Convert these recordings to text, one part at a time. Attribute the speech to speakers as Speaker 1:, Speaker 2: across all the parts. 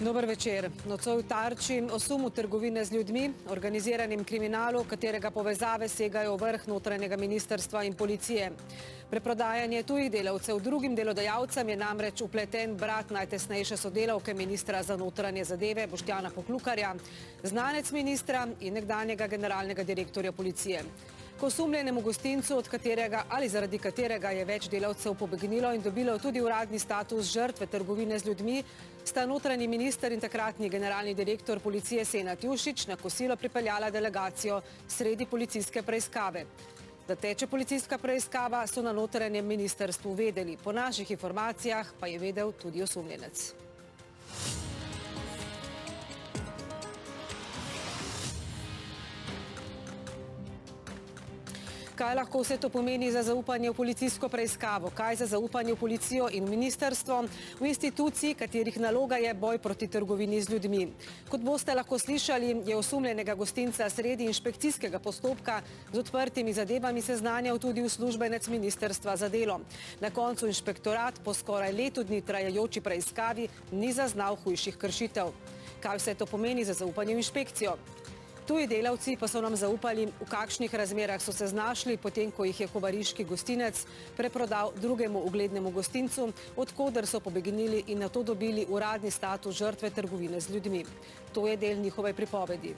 Speaker 1: Dober večer. Nocoj v Tarči o sumu trgovine z ljudmi, organiziranim kriminalu, katerega povezave segajo v vrh notranjega ministrstva in policije. Preprodajanje tujih delavcev drugim delodajalcem je namreč upleten brat najtesnejše sodelavke ministra za notranje zadeve Boštjana Poklukarja, znanec ministra in nekdanjega generalnega direktorja policije. K osumljenemu gostincu, od katerega ali zaradi katerega je več delavcev pobegnilo in dobilo tudi uradni status žrtve trgovine z ljudmi, sta notranji minister in takratni generalni direktor policije Senad Jušić na kosilo pripeljala delegacijo sredi policijske preiskave. Da teče policijska preiskava, so na notranjem ministrstvu vedeli. Po naših informacijah pa je vedel tudi osumljenec. Kaj lahko vse to pomeni za zaupanje v policijsko preiskavo? Kaj za zaupanje v policijo in v ministrstvo, v instituciji, katerih naloga je boj proti trgovini z ljudmi? Kot boste lahko slišali, je osumljenega gostinca sredi inšpekcijskega postopka z odprtimi zadevami seznanjal tudi uslužbenec ministrstva za delo. Na koncu inšpektorat po skoraj letu dni trajajoči preiskavi ni zaznal hujših kršitev. Kaj vse to pomeni za zaupanje v inšpekcijo? Tuji delavci pa so nam zaupali, v kakšnih razmerah so se znašli, potem ko jih je kobariški gostinec preprodal drugemu uglednemu gostincu, od koder so pobegnili in nato dobili uradni status žrtve trgovine z ljudmi. To je del njihove pripovedi.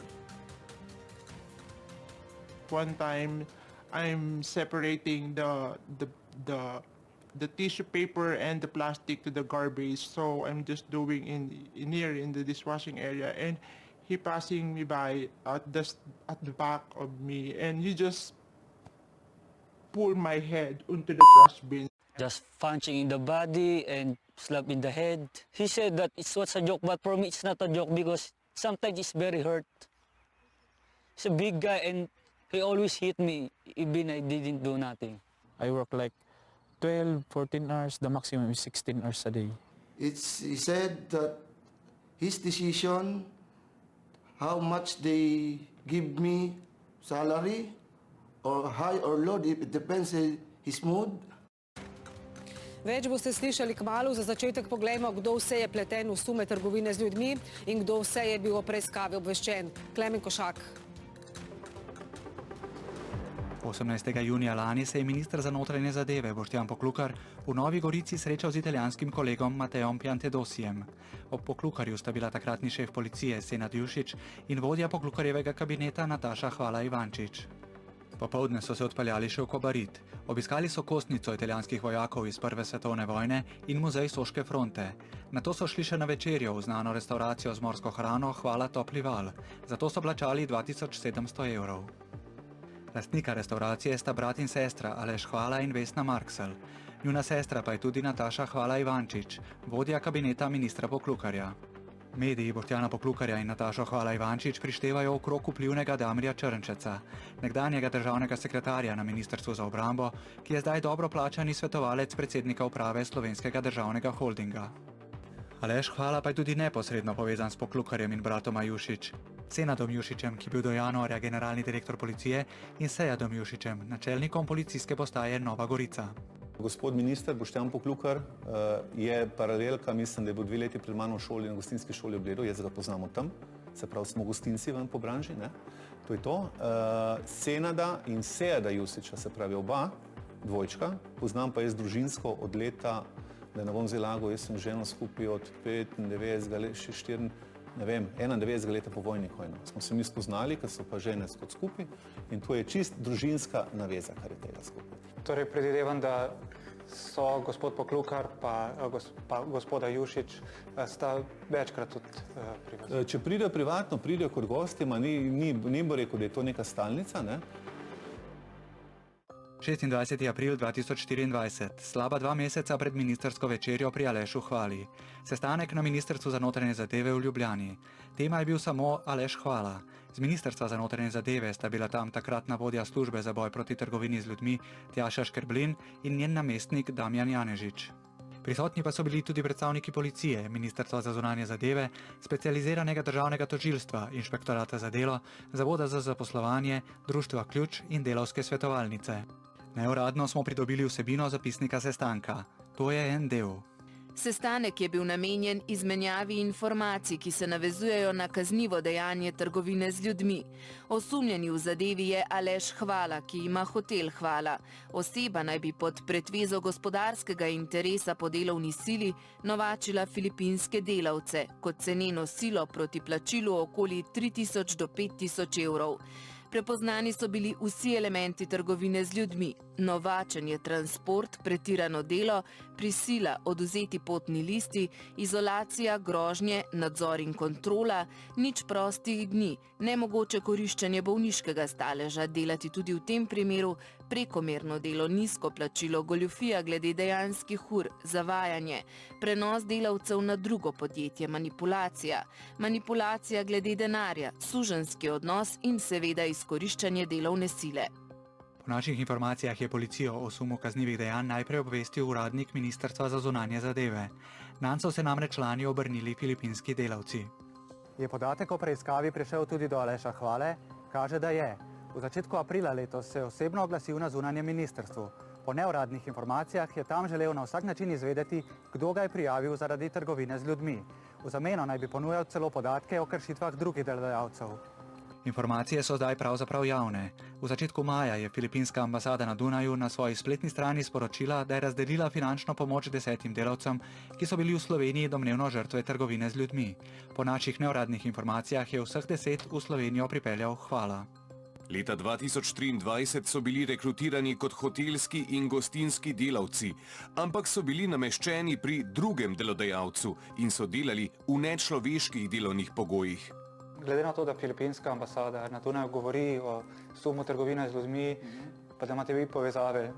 Speaker 2: One time I'm separating the tissue paper and the plastic to the garbage, so I'm just doing in the dishwashing area, and he passing me by at the back of me, and he just pulled my head into the trash bin.
Speaker 3: Just punching in the body and slap in the head. He said that it was a joke, but for me it's not a joke because sometimes it's very hurt. He's a big guy and he always hit me even I didn't do nothing.
Speaker 4: I work like 12, 14 hours, the maximum is 16 hours a day.
Speaker 5: He said that his decision, how much they give me salary, or high or low, it depends his mood.
Speaker 1: Več boste slišali kmalu, za začetek poglejmo, kdo vse je pleten v sume trgovine z ljudmi in kdo vse je bil o preiskavi obveščen. Klemen Košak.
Speaker 6: 18. junija lani se je minister za notranje zadeve Boštjan Poklukar v Novi Gorici srečal z italijanskim kolegom Mateom Piantedosijem. Ob Poklukarju sta bila takratni šef policije Senad Jušić in vodja Poklukarjevega kabineta Nataša Hvala Ivančič. Popoldne so se odpeljali še v Kobarid. Obiskali so kostnico italijanskih vojakov iz Prve svetovne vojne in muzej Soške fronte. Nato so šli še na večerjo v znano restauracijo z morsko hrano Hvala Topli Val. Zato so plačali 2700 evrov. Lastnika restauracije sta brat in sestra Aleš Hvala in Vesna Marksel. Njuna sestra pa je tudi Nataša Hvala Ivančič, vodja kabineta ministra Poklukarja. Mediji Boštjana Poklukarja in Natašo Hvala Ivančič prištevajo okrog vplivnega Damirja Črnčeca, nekdanjega državnega sekretarja na Ministrstvu za obrambo, ki je zdaj dobro plačani svetovalec predsednika uprave Slovenskega državnega holdinga. Aleš Hvala pa je tudi neposredno povezan s Poklukarjem in bratoma Jušić. Senadom Jušićem, ki bil do januarja generalni direktor policije, in Sejadom Jušićem, načelnikom policijske postaje Nova Gorica.
Speaker 7: Gospod minister Boštjan Poklukar je paralelka, mislim, da je bil 2 leti pred mano v šoli, na gostinski šoli v Bledu, jaz ga poznamo tam, se pravi, smo gostinci ven po branži, ne? To je to. Senada in Sejada Jušića, se pravi oba, dvojčka, poznam pa jaz družinsko od leta, da ne bom zdaj lagal, jaz sem ženo skupaj od 95 91 leta po vojni hojno. Smo se mi spoznali, ker so pa žene skot skupaj in to je čist družinska naveza, kar je tega skupaj.
Speaker 8: Torej predvidevam, da so gospod Poklukar pa gospoda Jušić sta večkrat tudi pri vas.
Speaker 7: Če pridejo privatno, pridejo kot gostima, ni bo rekel, da je to neka stalnica, ne?
Speaker 6: 26. april 2024, slaba 2 meseca pred ministersko večerjo pri Alešu Hvali. Sestanek na Ministrstvu za notranje zadeve v Ljubljani. Tema je bil samo Aleš Hvala. Z Ministrstva za notranje zadeve sta bila tam takratna vodja službe za boj proti trgovini z ljudmi Tjaša Škerblin in njen namestnik Damjan Janežič. Prisotni pa so bili tudi predstavniki policije, Ministrstva za zunanje zadeve, specializiranega državnega tožilstva, Inšpektorata za delo, Zavoda za zaposlovanje, Društva Ključ in Delavske svetovalnice. Neuradno smo pridobili vsebino zapisnika sestanka. To je en del.
Speaker 9: Sestanek je bil namenjen izmenjavi informacij, ki se navezujejo na kaznivo dejanje trgovine z ljudmi. Osumljeni v zadevi je Aleš Hvala, ki ima hotel Hvala. Oseba naj bi pod pretvezo gospodarskega interesa po delovni sili novačila filipinske delavce, kot ceneno silo proti plačilu okoli 3000 do 5000 evrov. Prepoznani so bili vsi elementi trgovine z ljudmi, novačenje, transport, pretirano delo, prisila, odvzeti potni listi, izolacija, grožnje, nadzor in kontrola, nič prostih dni, nemogoče koriščenje bolniškega staleža, delati tudi v tem primeru, prekomerno delo, nizko plačilo, goljufija glede dejanskih ur, zavajanje, prenos delavcev na drugo podjetje, manipulacija glede denarja, suženjski odnos in seveda izkoriščanje delovne sile.
Speaker 6: Po naših informacijah je policijo o sumu kaznivih dejanj najprej obvestil uradnik Ministrstva za zunanje zadeve. Nanj so se namreč lani obrnili filipinski delavci.
Speaker 10: Je podatek o preiskavi prišel tudi do Aleša Hvale? Kaže, da je. V začetku aprila letos se je osebno oglasil na zunanjem ministrstvu. Po neuradnih informacijah je tam želel na vsak način izvedeti, kdo ga je prijavil zaradi trgovine z ljudmi. V zameno naj bi ponujal celo podatke o kršitvah drugih delodajalcev.
Speaker 6: Informacije so zdaj pravzaprav javne. V začetku maja je filipinska ambasada na Dunaju na svoji spletni strani sporočila, da je razdelila finančno pomoč 10 delavcem, ki so bili v Sloveniji domnevno žrtve trgovine z ljudmi. Po naših neuradnih informacijah je vseh 10 v Slovenijo pripeljal Hvala.
Speaker 11: Leta 2023 so bili rekrutirani kot hotelski in gostinski delavci, ampak so bili nameščeni pri drugem delodajalcu in so delali v nečloveških delovnih pogojih.
Speaker 8: Glede na to, da filipinska ambasada na Dunaju govori o sumu trgovine z ljudmi, pa da imate vi povezave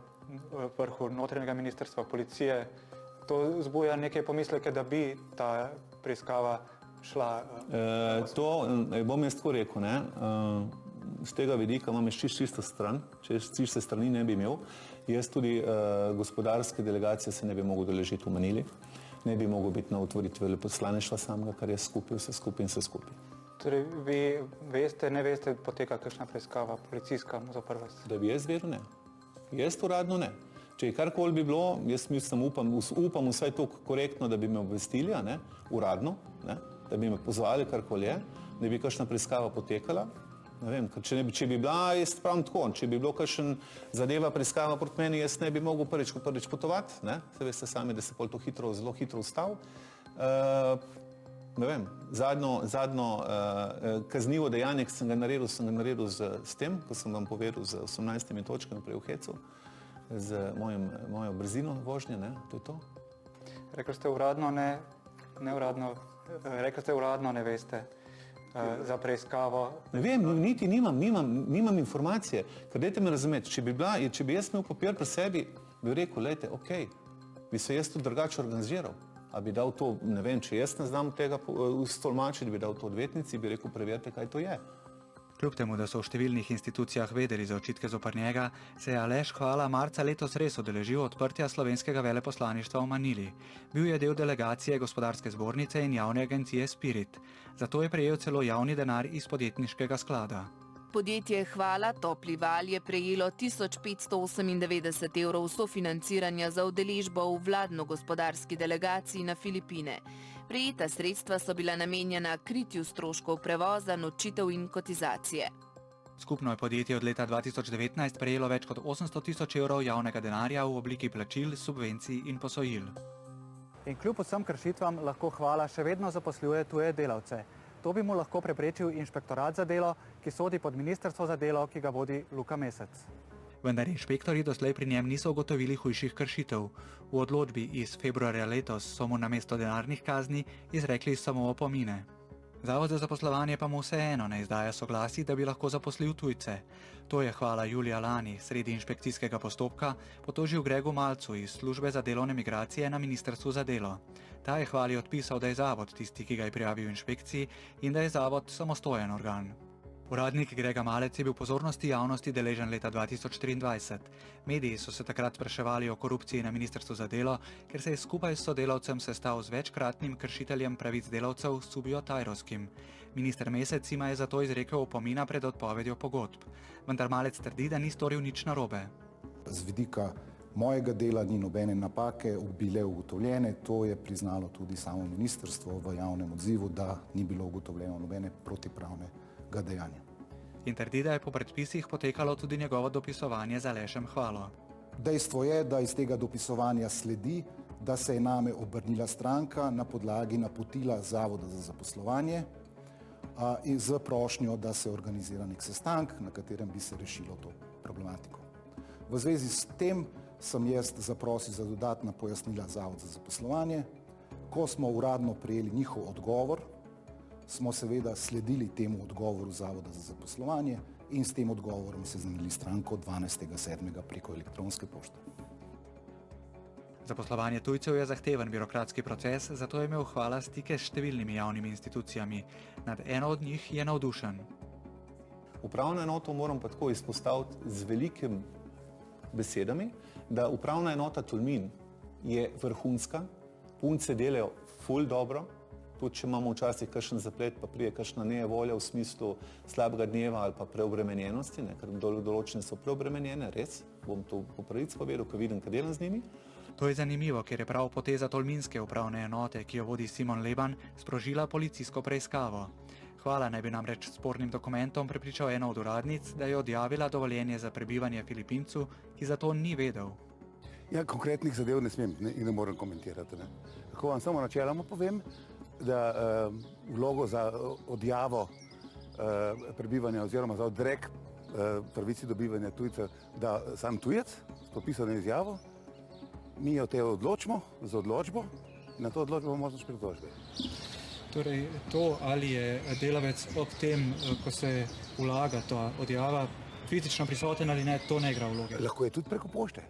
Speaker 8: v vrhu notranjega ministrstva, policije, to vzbuja neke pomisleke, da bi ta preiskava šla...
Speaker 7: To bom jaz tako rekel, ne. Z tega vidika imam čisto stran, čiste strani ne bi imel. Jaz tudi gospodarske delegacije se ne bi mogel udeležiti v Manili, ne bi mogel biti na otvoritvi veleposlaništva samega, kar je vse skupaj.
Speaker 8: Torej, vi veste, ne veste, poteka kakšna preiskava policijska zoper vas?
Speaker 7: Da bi jaz vedel, ne. Jaz uradno ne. Če je karkoli bi bilo, jaz mislim, upam vsaj to korektno, da bi me obvestili, ne, uradno, ne, da bi me pozvali, karkoli je, da bi kakšna preiskava potekala. Ne vem, če bi bila, jaz pravim tako, če bi bilo kakšen zadeva preiskava proti meni, jaz ne bi mogel prvič potovati, ne, se veste sami, da se pol to zelo hitro ustav. Ne vem, zadnjo kaznivo dejanje, ki sem ga naredil s tem, ko sem vam povedal z 18 točkami prej v hecu, z mojo brzino vožnje, ne, to je to.
Speaker 8: Rekli ste uradno ne veste za preiskavo.
Speaker 7: Ne vem, niti nimam informacije, ker dajte me razumeti, če bi jaz imel papir pri sebi, bi rekel, lejte, okej, bi se jaz tudi drugače organiziral. A bi dal to, ne vem, če jaz ne znam tega stolmačiti, bi dal to odvetnici, bi rekel, preverite, kaj to je.
Speaker 6: Kljub temu, da so v številnih institucijah vedeli za očitke zoper njega, se je Aleš Hvala marca letos res udeležil odprtja slovenskega veleposlaništva v Manili. Bil je del delegacije Gospodarske zbornice in javne agencije Spirit. Zato je prejel celo javni denar iz podjetniškega sklada.
Speaker 9: Podjetje Hvala Topli Val je prejelo 1598 evrov sofinanciranja za udeležbo v vladno-gospodarski delegaciji na Filipine. Prejeta sredstva so bila namenjena kritju stroškov prevoza, nočitev in kotizacije.
Speaker 6: Skupno je podjetje od leta 2019 prejelo več kot 800 000 evrov javnega denarja v obliki plačil, subvencij in posojil.
Speaker 10: In kljub vsem kršitvam lahko Hvala še vedno zaposluje tuje delavce. To bi mu lahko preprečil inšpektorat za delo, ki sodi pod ministrstvo za delo, ki ga vodi Luka Mesec.
Speaker 6: Vendar inšpektorji doslej pri njem niso ugotovili hujših kršitev. V odločbi iz februarja letos so mu namesto denarnih kazni izrekli samo opomine. Zavod za zaposlovanje pa mu vseeno ne izdaja soglasij, da bi lahko zaposlil tujce. To je Hvala julija lani, sredi inšpekcijskega postopka, potožil Gregu Malcu iz službe za delovne migracije na Ministrstvu za delo. Ta je Hvali odpisal, da je zavod tisti, ki ga je prijavil inšpekciji in da je zavod samostojen organ. Uradnik Grega Malec je bil pozornosti javnosti deležen leta 2023. Mediji so se takrat spraševali o korupciji na Ministrstvu za delo, ker se je skupaj s sodelavcem sestal z večkratnim kršiteljem pravic delavcev Subijo Tajrovskim. Minister Mesec jima je zato izrekel opomina pred odpovedjo pogodb. Vendar Malec trdi, da ni storil nič narobe.
Speaker 12: Z vidika Mojega dela ni nobene napake bile ugotovljene, to je priznalo tudi samo ministrstvo v javnem odzivu, da ni bilo ugotovljeno nobene protipravnega dejanja.
Speaker 6: In trdi, da je po predpisih potekalo tudi njegovo dopisovanje z Alešem Hvalo.
Speaker 12: Dejstvo je, da iz tega dopisovanja sledi, da se je name obrnila stranka na podlagi napotila Zavoda za zaposlovanje in z prošnjo, da se organizira nek sestanek, na katerem bi se rešilo to problematiko. V zvezi s tem sem jaz zaprosil za dodatna pojasnila Zavod za zaposlovanje. Ko smo uradno prejeli njihov odgovor, smo seveda sledili temu odgovoru Zavoda za zaposlovanje in s tem odgovorom seznanili stranko 12.7. preko elektronske pošte.
Speaker 6: Zaposlovanje tujcev je zahteven birokratski proces, zato je imel Hvala stike s številnimi javnimi institucijami. Nad eno od njih je navdušen.
Speaker 7: Upravno enoto moram pa tako izpostaviti z velikim besedami, da upravna enota Tolmin je vrhunska, punce delajo ful dobro, tudi če imamo včasih kakšen zaplet, pa prije kakšna nejevolja v smislu slabega dneva ali pa preobremenjenosti, ker določene so preobremenjene, res, bom to po pravici povedal, ko vidim, kaj delam z njimi.
Speaker 6: To je zanimivo, ker je prav poteza tolminske upravne enote, ki jo vodi Simon Leban, sprožila policijsko preiskavo. Hvala naj bi namreč spornim dokumentom prepričal eno od uradnic, da je odjavila dovoljenje za prebivanje Filipincu, ki za to ni vedel.
Speaker 13: Ja, konkretnih zadev ne smem in ne morem komentirati. Lahko vam samo načeloma povem, da vlogo za odjavo prebivanja oziroma za odrek pravici dobivanja tujca da sam tujec, s podpisano izjavo. Mi o tej odločimo z odločbo in na to odločbo bomo možnost pritožbe.
Speaker 4: Torej, to, ali je delavec ob tem, ko se vlaga ta odjava, fizično prisoten ali ne, to ne igra vloge.
Speaker 13: Lahko je tudi preko pošte.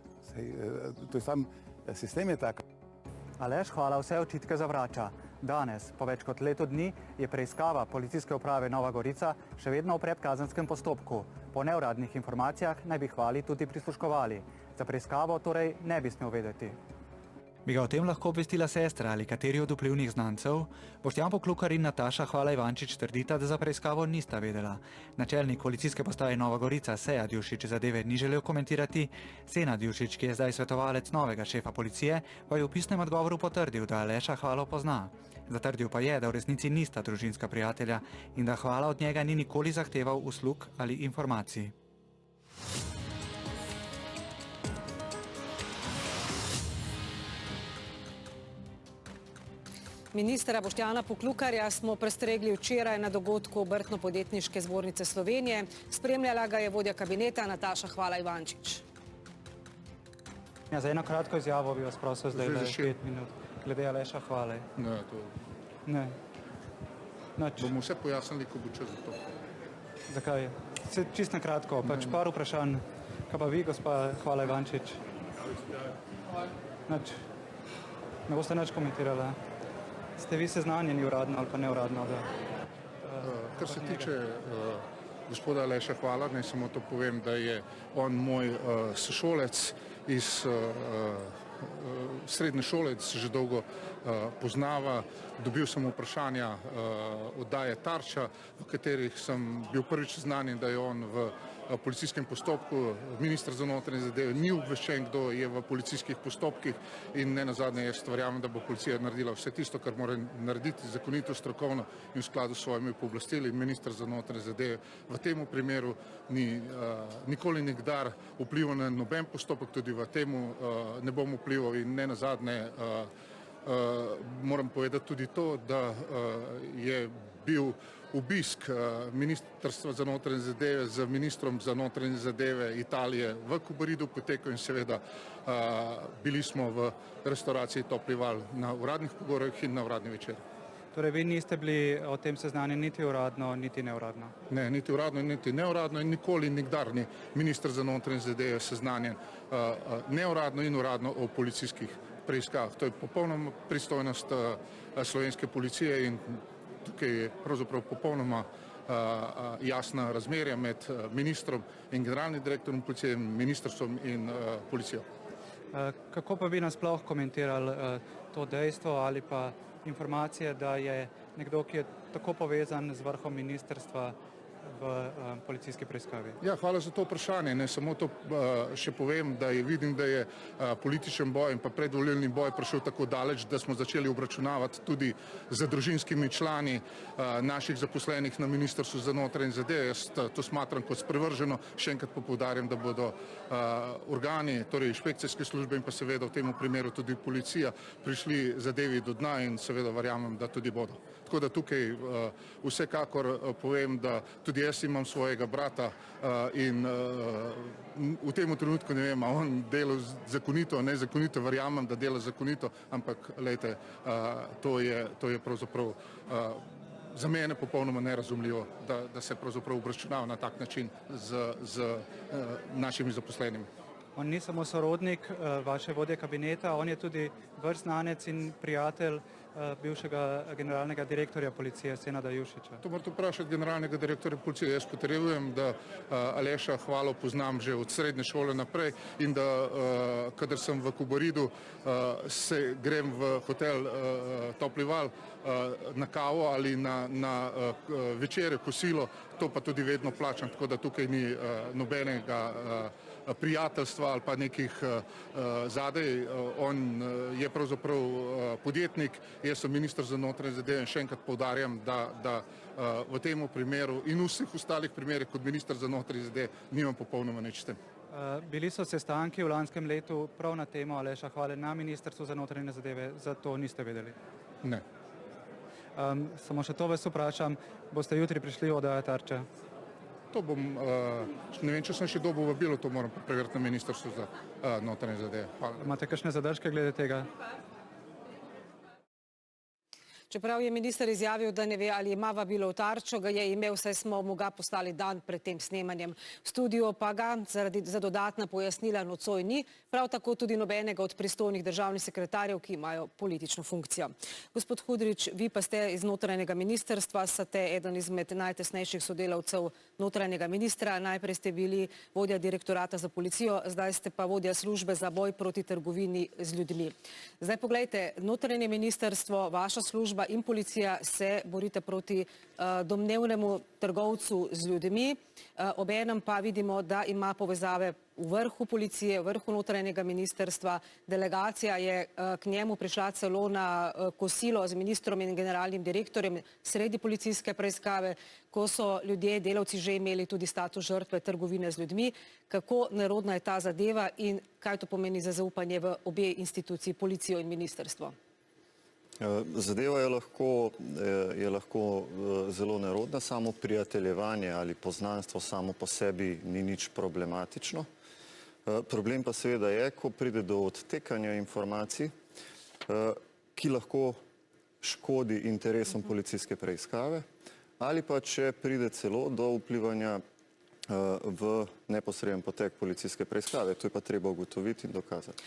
Speaker 13: To je sam sistem je tak.
Speaker 10: Aleš Hvala vse očitke zavrača. Danes, po več kot letu dni, je preiskava Policijske uprave Nova Gorica še vedno v predkazenskem postopku. Po neuradnih informacijah naj bi Hvali tudi prisluškovali. Za preiskavo torej ne bi smel vedeti.
Speaker 6: Bi ga o tem lahko obvestila sestra ali kateri od vplivnih znancev? Boštjan Poklukar in Nataša Hvala Ivančič trdita, da za preiskavo nista vedela. Načelnik policijske postaje Nova Gorica Senad Jušić zadeve ni želel komentirati. Senad Jušić, ki je zdaj svetovalec novega šefa policije, pa je v pisnem odgovoru potrdil, da Aleša Hvalo pozna. Zatrdil pa je, da v resnici nista družinska prijatelja in da Hvala od njega ni nikoli zahteval uslug ali informacij.
Speaker 1: Ministra Boštjana Poklukarja smo prestregli včeraj na dogodku Obrtno-podjetniške zbornice Slovenije. Spremljala ga je vodja kabineta Nataša Hvala Ivančič.
Speaker 8: Ja, za eno kratko izjavo bi vas prosil zdaj 5 minut. Glede Aleša Hvale.
Speaker 14: Ne, to...
Speaker 8: Ne.
Speaker 14: Bomo vse pojasnili, ko bo čas za to.
Speaker 8: Zakaj? Čist na kratko, pač par vprašanj. Kaj pa vi, gospa Hvala Ivančič? Ne boste nič komentirala? Ste vi seznanjeni uradno ali pa neuradno?
Speaker 14: Kar se tiče gospoda Aleša Hvala, naj samo to povem, da je on moj sošolec iz srednje šole, da se že dolgo poznava. Dobil sem vprašanja oddaje Tarča, v katerih sem bil prvič seznanjen, da je on v policijskem postopku. Minister za notranje zadeve ni obveščen, kdo je v policijskih postopkih in nenazadnje jaz verjamem, da bo policija naredila vse tisto, kar mora narediti zakonito, strokovno in v skladu s svojimi pooblastili. Minister za notranje zadeve v tem primeru ni nikoli nikdar vplival na noben postopek, tudi v temu ne bom vplival in nenazadnje moram povedati tudi to, da je bil obisk Ministrstva za notranje zadeve z ministrom za notranje zadeve Italije v Kobaridu potekal in seveda bili smo v restauraciji Topli val na uradnih pogovorih in na uradni večer.
Speaker 8: Torej vi niste bili o tem seznanjeni niti uradno, niti neuradno?
Speaker 14: Ne, niti uradno, niti neuradno in nikoli nikdar ni minister za notranje zadeve seznanjen neuradno in uradno o policijskih preiskavah. To je popolnoma pristojnost slovenske policije in tukaj je pravzaprav popolnoma jasna razmerja med ministrom in generalnim direktorom policije, ministrstvom in policijo.
Speaker 8: Kako pa bi nasploh komentirali to dejstvo ali pa informacije, da je nekdo, ki je tako povezan z vrhom ministrstva,
Speaker 4: v policijski preiskavi?
Speaker 14: Ja, hvala za to vprašanje. Ne samo to še povem, da vidim, da je političen boj in pa predvolilni boj prišel tako daleč, da smo začeli obračunavati tudi z družinskimi člani naših zaposlenih na Ministrstvu za notranje zadeve. Jaz to smatram kot sprevrženo. Še enkrat pa poudarjam, da bodo organi, torej inšpekcijske službe in pa seveda v tem primeru tudi policija prišli zadevi do dna in seveda verjamem, da tudi bodo. Tako da tukaj vsekakor povem, da tudi jaz imam svojega brata in v tem trenutku ne vem, a on dela zakonito, nezakonito, verjamem, da dela zakonito, ampak lejte, to je pravzaprav za mene popolnoma nerazumljivo, da se pravzaprav obračunava na tak način z našimi zaposlenimi.
Speaker 4: On ni samo sorodnik vaše vodje kabineta, on je tudi vaš znanec in prijatelj bivšega generalnega direktorja policije Senada Jušića.
Speaker 14: To morate vprašati generalnega direktorja policije. Jaz potrjujem, da Aleša Hvalo poznam že od srednje šole naprej in da kadar sem v Kobaridu, se grem v hotel Topli val na kavo ali na večere, kosilo, to pa tudi vedno plačam, tako da tukaj ni nobenega prijateljstva ali pa nekih zadej. On je pravzaprav podjetnik, jaz sem minister za notranje zadeve in še enkrat poudarjam, da v tem primeru in v vseh ostalih primerih kot minister za notranje zadeve nimam popolnoma nič s tem.
Speaker 4: Bili so sestanki v lanskem letu prav na temo Aleša Hvale na Ministrstvu za notranje zadeve, zato niste vedeli?
Speaker 14: Ne.
Speaker 4: Samo še to vas vprašam, boste jutri prišli v oddajo Tarča?
Speaker 14: To bom, ne vem, če sem še dobil vabilo, to moram preveriti na Ministrstvu za notranje zadeve. Hvala.
Speaker 4: Imate kakšne zadržke glede tega?
Speaker 1: Čeprav je minister izjavil, da ne ve, ali ima vabilo v Tarčo, ga je imel, saj smo mu ga poslali dan pred tem snemanjem. V studiu pa ga za dodatna pojasnila nocoj ni, prav tako tudi nobenega od pristojnih državnih sekretarjev, ki imajo politično funkcijo. Gospod Hudrič, vi pa ste iz notranjega ministrstva, ste eden izmed najtesnejših sodelavcev notranjega ministra. Najprej ste bili vodja direktorata za policijo, zdaj ste pa vodja službe za boj proti trgovini z ljudmi. Zdaj poglejte, notranje ministrstvo, vaša služba in policija se borite proti domnevnemu trgovcu z ljudmi. Obenem pa vidimo, da ima povezave v vrhu policije, v vrhu notranjega ministrstva. Delegacija je k njemu prišla celo na kosilo z ministrom in generalnim direktorjem sredi policijske preiskave, ko so ljudje, delavci že imeli tudi status žrtve trgovine z ljudmi. Kako nerodna je ta zadeva in kaj to pomeni za zaupanje v obe instituciji, policijo in ministrstvo?
Speaker 15: Zadeva je lahko zelo nerodna, samo prijateljevanje ali poznanstvo samo po sebi ni nič problematično. Problem pa seveda je, ko pride do odtekanja informacij, ki lahko škodi interesom policijske preiskave ali pa če pride celo do vplivanja v neposreden potek policijske preiskave. To je pa treba ugotoviti in dokazati.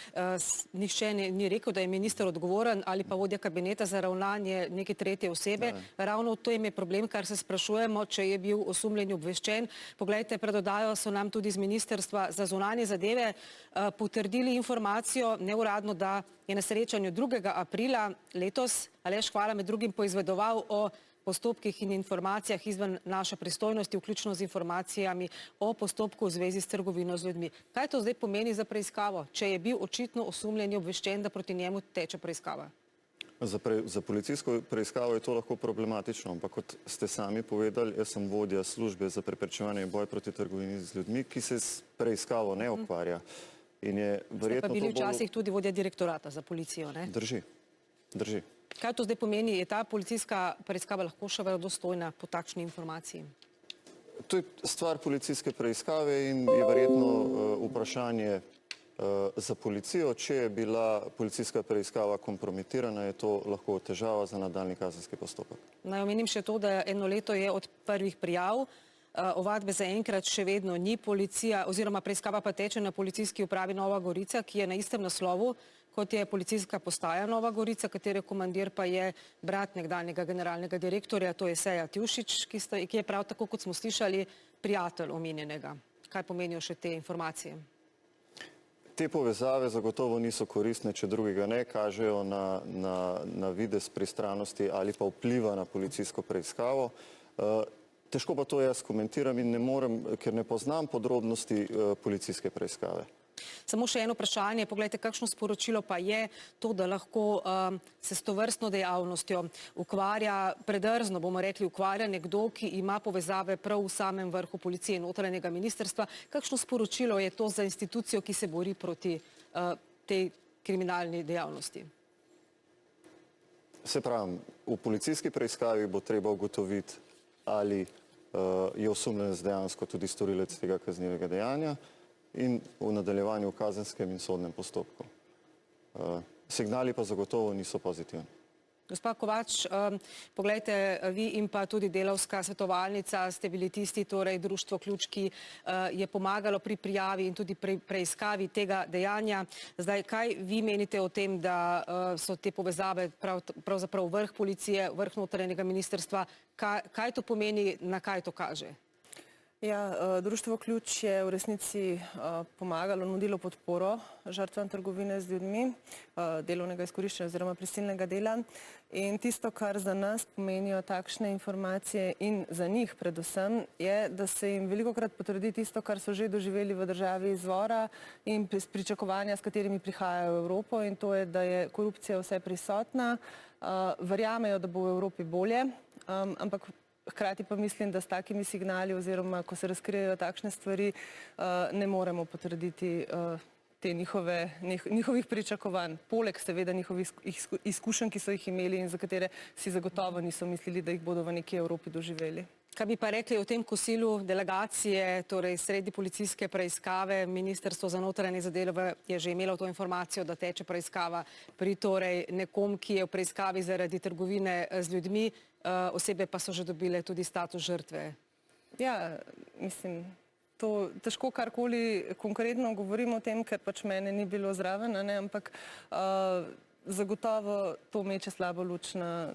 Speaker 1: Nihče ni rekel, da je minister odgovoren ali pa vodja kabineta za ravnanje neke tretje osebe. Ravno to je problem, kar se sprašujemo, če je bil osumljeni obveščen. Poglejte, pred oddajo so nam tudi iz Ministrstva za zunanje zadeve potrdili informacijo neuradno, da je na srečanju 2. aprila letos Aleš Hvala med drugim poizvedoval o postopkih in informacijah izven naše pristojnosti, vključno z informacijami o postopku v zvezi s trgovino z ljudmi. Kaj to zdaj pomeni za preiskavo, če je bil očitno osumljeni obveščen, da proti njemu teče preiskava?
Speaker 15: Za policijsko preiskavo je to lahko problematično, ampak kot ste sami povedali, jaz sem vodja službe za preprečevanje in boj proti trgovini z ljudmi, ki se s preiskavo ne ukvarja.
Speaker 1: Ste pa bili včasih tudi vodja direktorata za policijo, ne?
Speaker 15: Drži.
Speaker 1: Kaj to zdaj pomeni? Je ta policijska preiskava lahko še verodostojna po takšni informaciji?
Speaker 15: To je stvar policijske preiskave in je verjetno vprašanje za policijo. Če je bila policijska preiskava kompromitirana, je to lahko težava za nadaljnji kazenski postopek.
Speaker 1: Naj omenim še to, da 1 leto je od prvih prijav. Ovadbe zaenkrat še vedno ni. Policija oziroma preiskava pa teče na policijski upravi Nova Gorica, ki je na istem naslovu, kot je policijska postaja Nova Gorica, katere komandir pa je brat nekdanjega generalnega direktorja, to je Sejat Jušić, ki je prav tako, kot smo slišali, prijatelj omenjenega. Kaj pomenijo še te informacije?
Speaker 15: Te povezave zagotovo niso koristne, če drugega ne, kažejo na videz pristranosti ali pa vpliva na policijsko preiskavo. Težko pa to jaz komentiram in ne morem, ker ne poznam podrobnosti policijske preiskave.
Speaker 1: Samo še eno vprašanje, poglejte, kakšno sporočilo pa je to, da lahko se s tovrstno dejavnostjo ukvarja, predrzno bomo rekli, ukvarja nekdo, ki ima povezave prav v samem vrhu policije in notranjega ministrstva. Kakšno sporočilo je to za institucijo, ki se bori proti tej kriminalni dejavnosti?
Speaker 15: Se pravim, v policijski preiskavi bo treba ugotoviti, ali je osumljenec dejansko tudi storilec tega kaznivega dejanja in v nadaljevanju v kazenskem in sodnem postopku. Signali pa zagotovo niso pozitivni.
Speaker 1: Gospa Kovač, poglejte, vi in pa tudi delavska svetovalnica ste bili tisti, torej Društvo Ključ, ki je pomagalo pri prijavi in tudi pri preiskavi tega dejanja. Zdaj, kaj vi menite o tem, da so te povezave pravzaprav vrh policije, vrh notranjega ministrstva? Kaj to pomeni, na kaj to kaže?
Speaker 16: Ja, Društvo Ključ je v resnici pomagalo, nudilo podporo žrtvam trgovine z ljudmi, delovnega izkoriščanja oziroma prisilnega dela. In tisto, kar za nas pomenijo takšne informacije in za njih predvsem, je, da se jim velikokrat potrdi tisto, kar so že doživeli v državi izvora in pričakovanja, s katerimi prihajajo v Evropo, in to je, da je korupcija vse prisotna. Verjamejo, da bo v Evropi bolje, ampak hkrati pa mislim, da s takimi signali oziroma, ko se razkrijejo takšne stvari, ne moremo potrditi te njihovih pričakovanj. Poleg seveda njihovih izkušenj, ki so jih imeli in za katere si zagotovo niso mislili, da jih bodo v neki Evropi doživeli.
Speaker 1: Kaj bi pa rekli o tem kosilu delegacije, torej sredi policijske preiskave, Ministrstvo za notranje zadeve je že imelo to informacijo, da teče preiskava pri torej nekom, ki je v preiskavi zaradi trgovine z ljudmi, osebe pa so že dobile tudi status žrtve.
Speaker 16: Ja, mislim, to težko karkoli konkretno govorim o tem, ker pač mene ni bilo zraven, ampak zagotovo to meče slabo luč na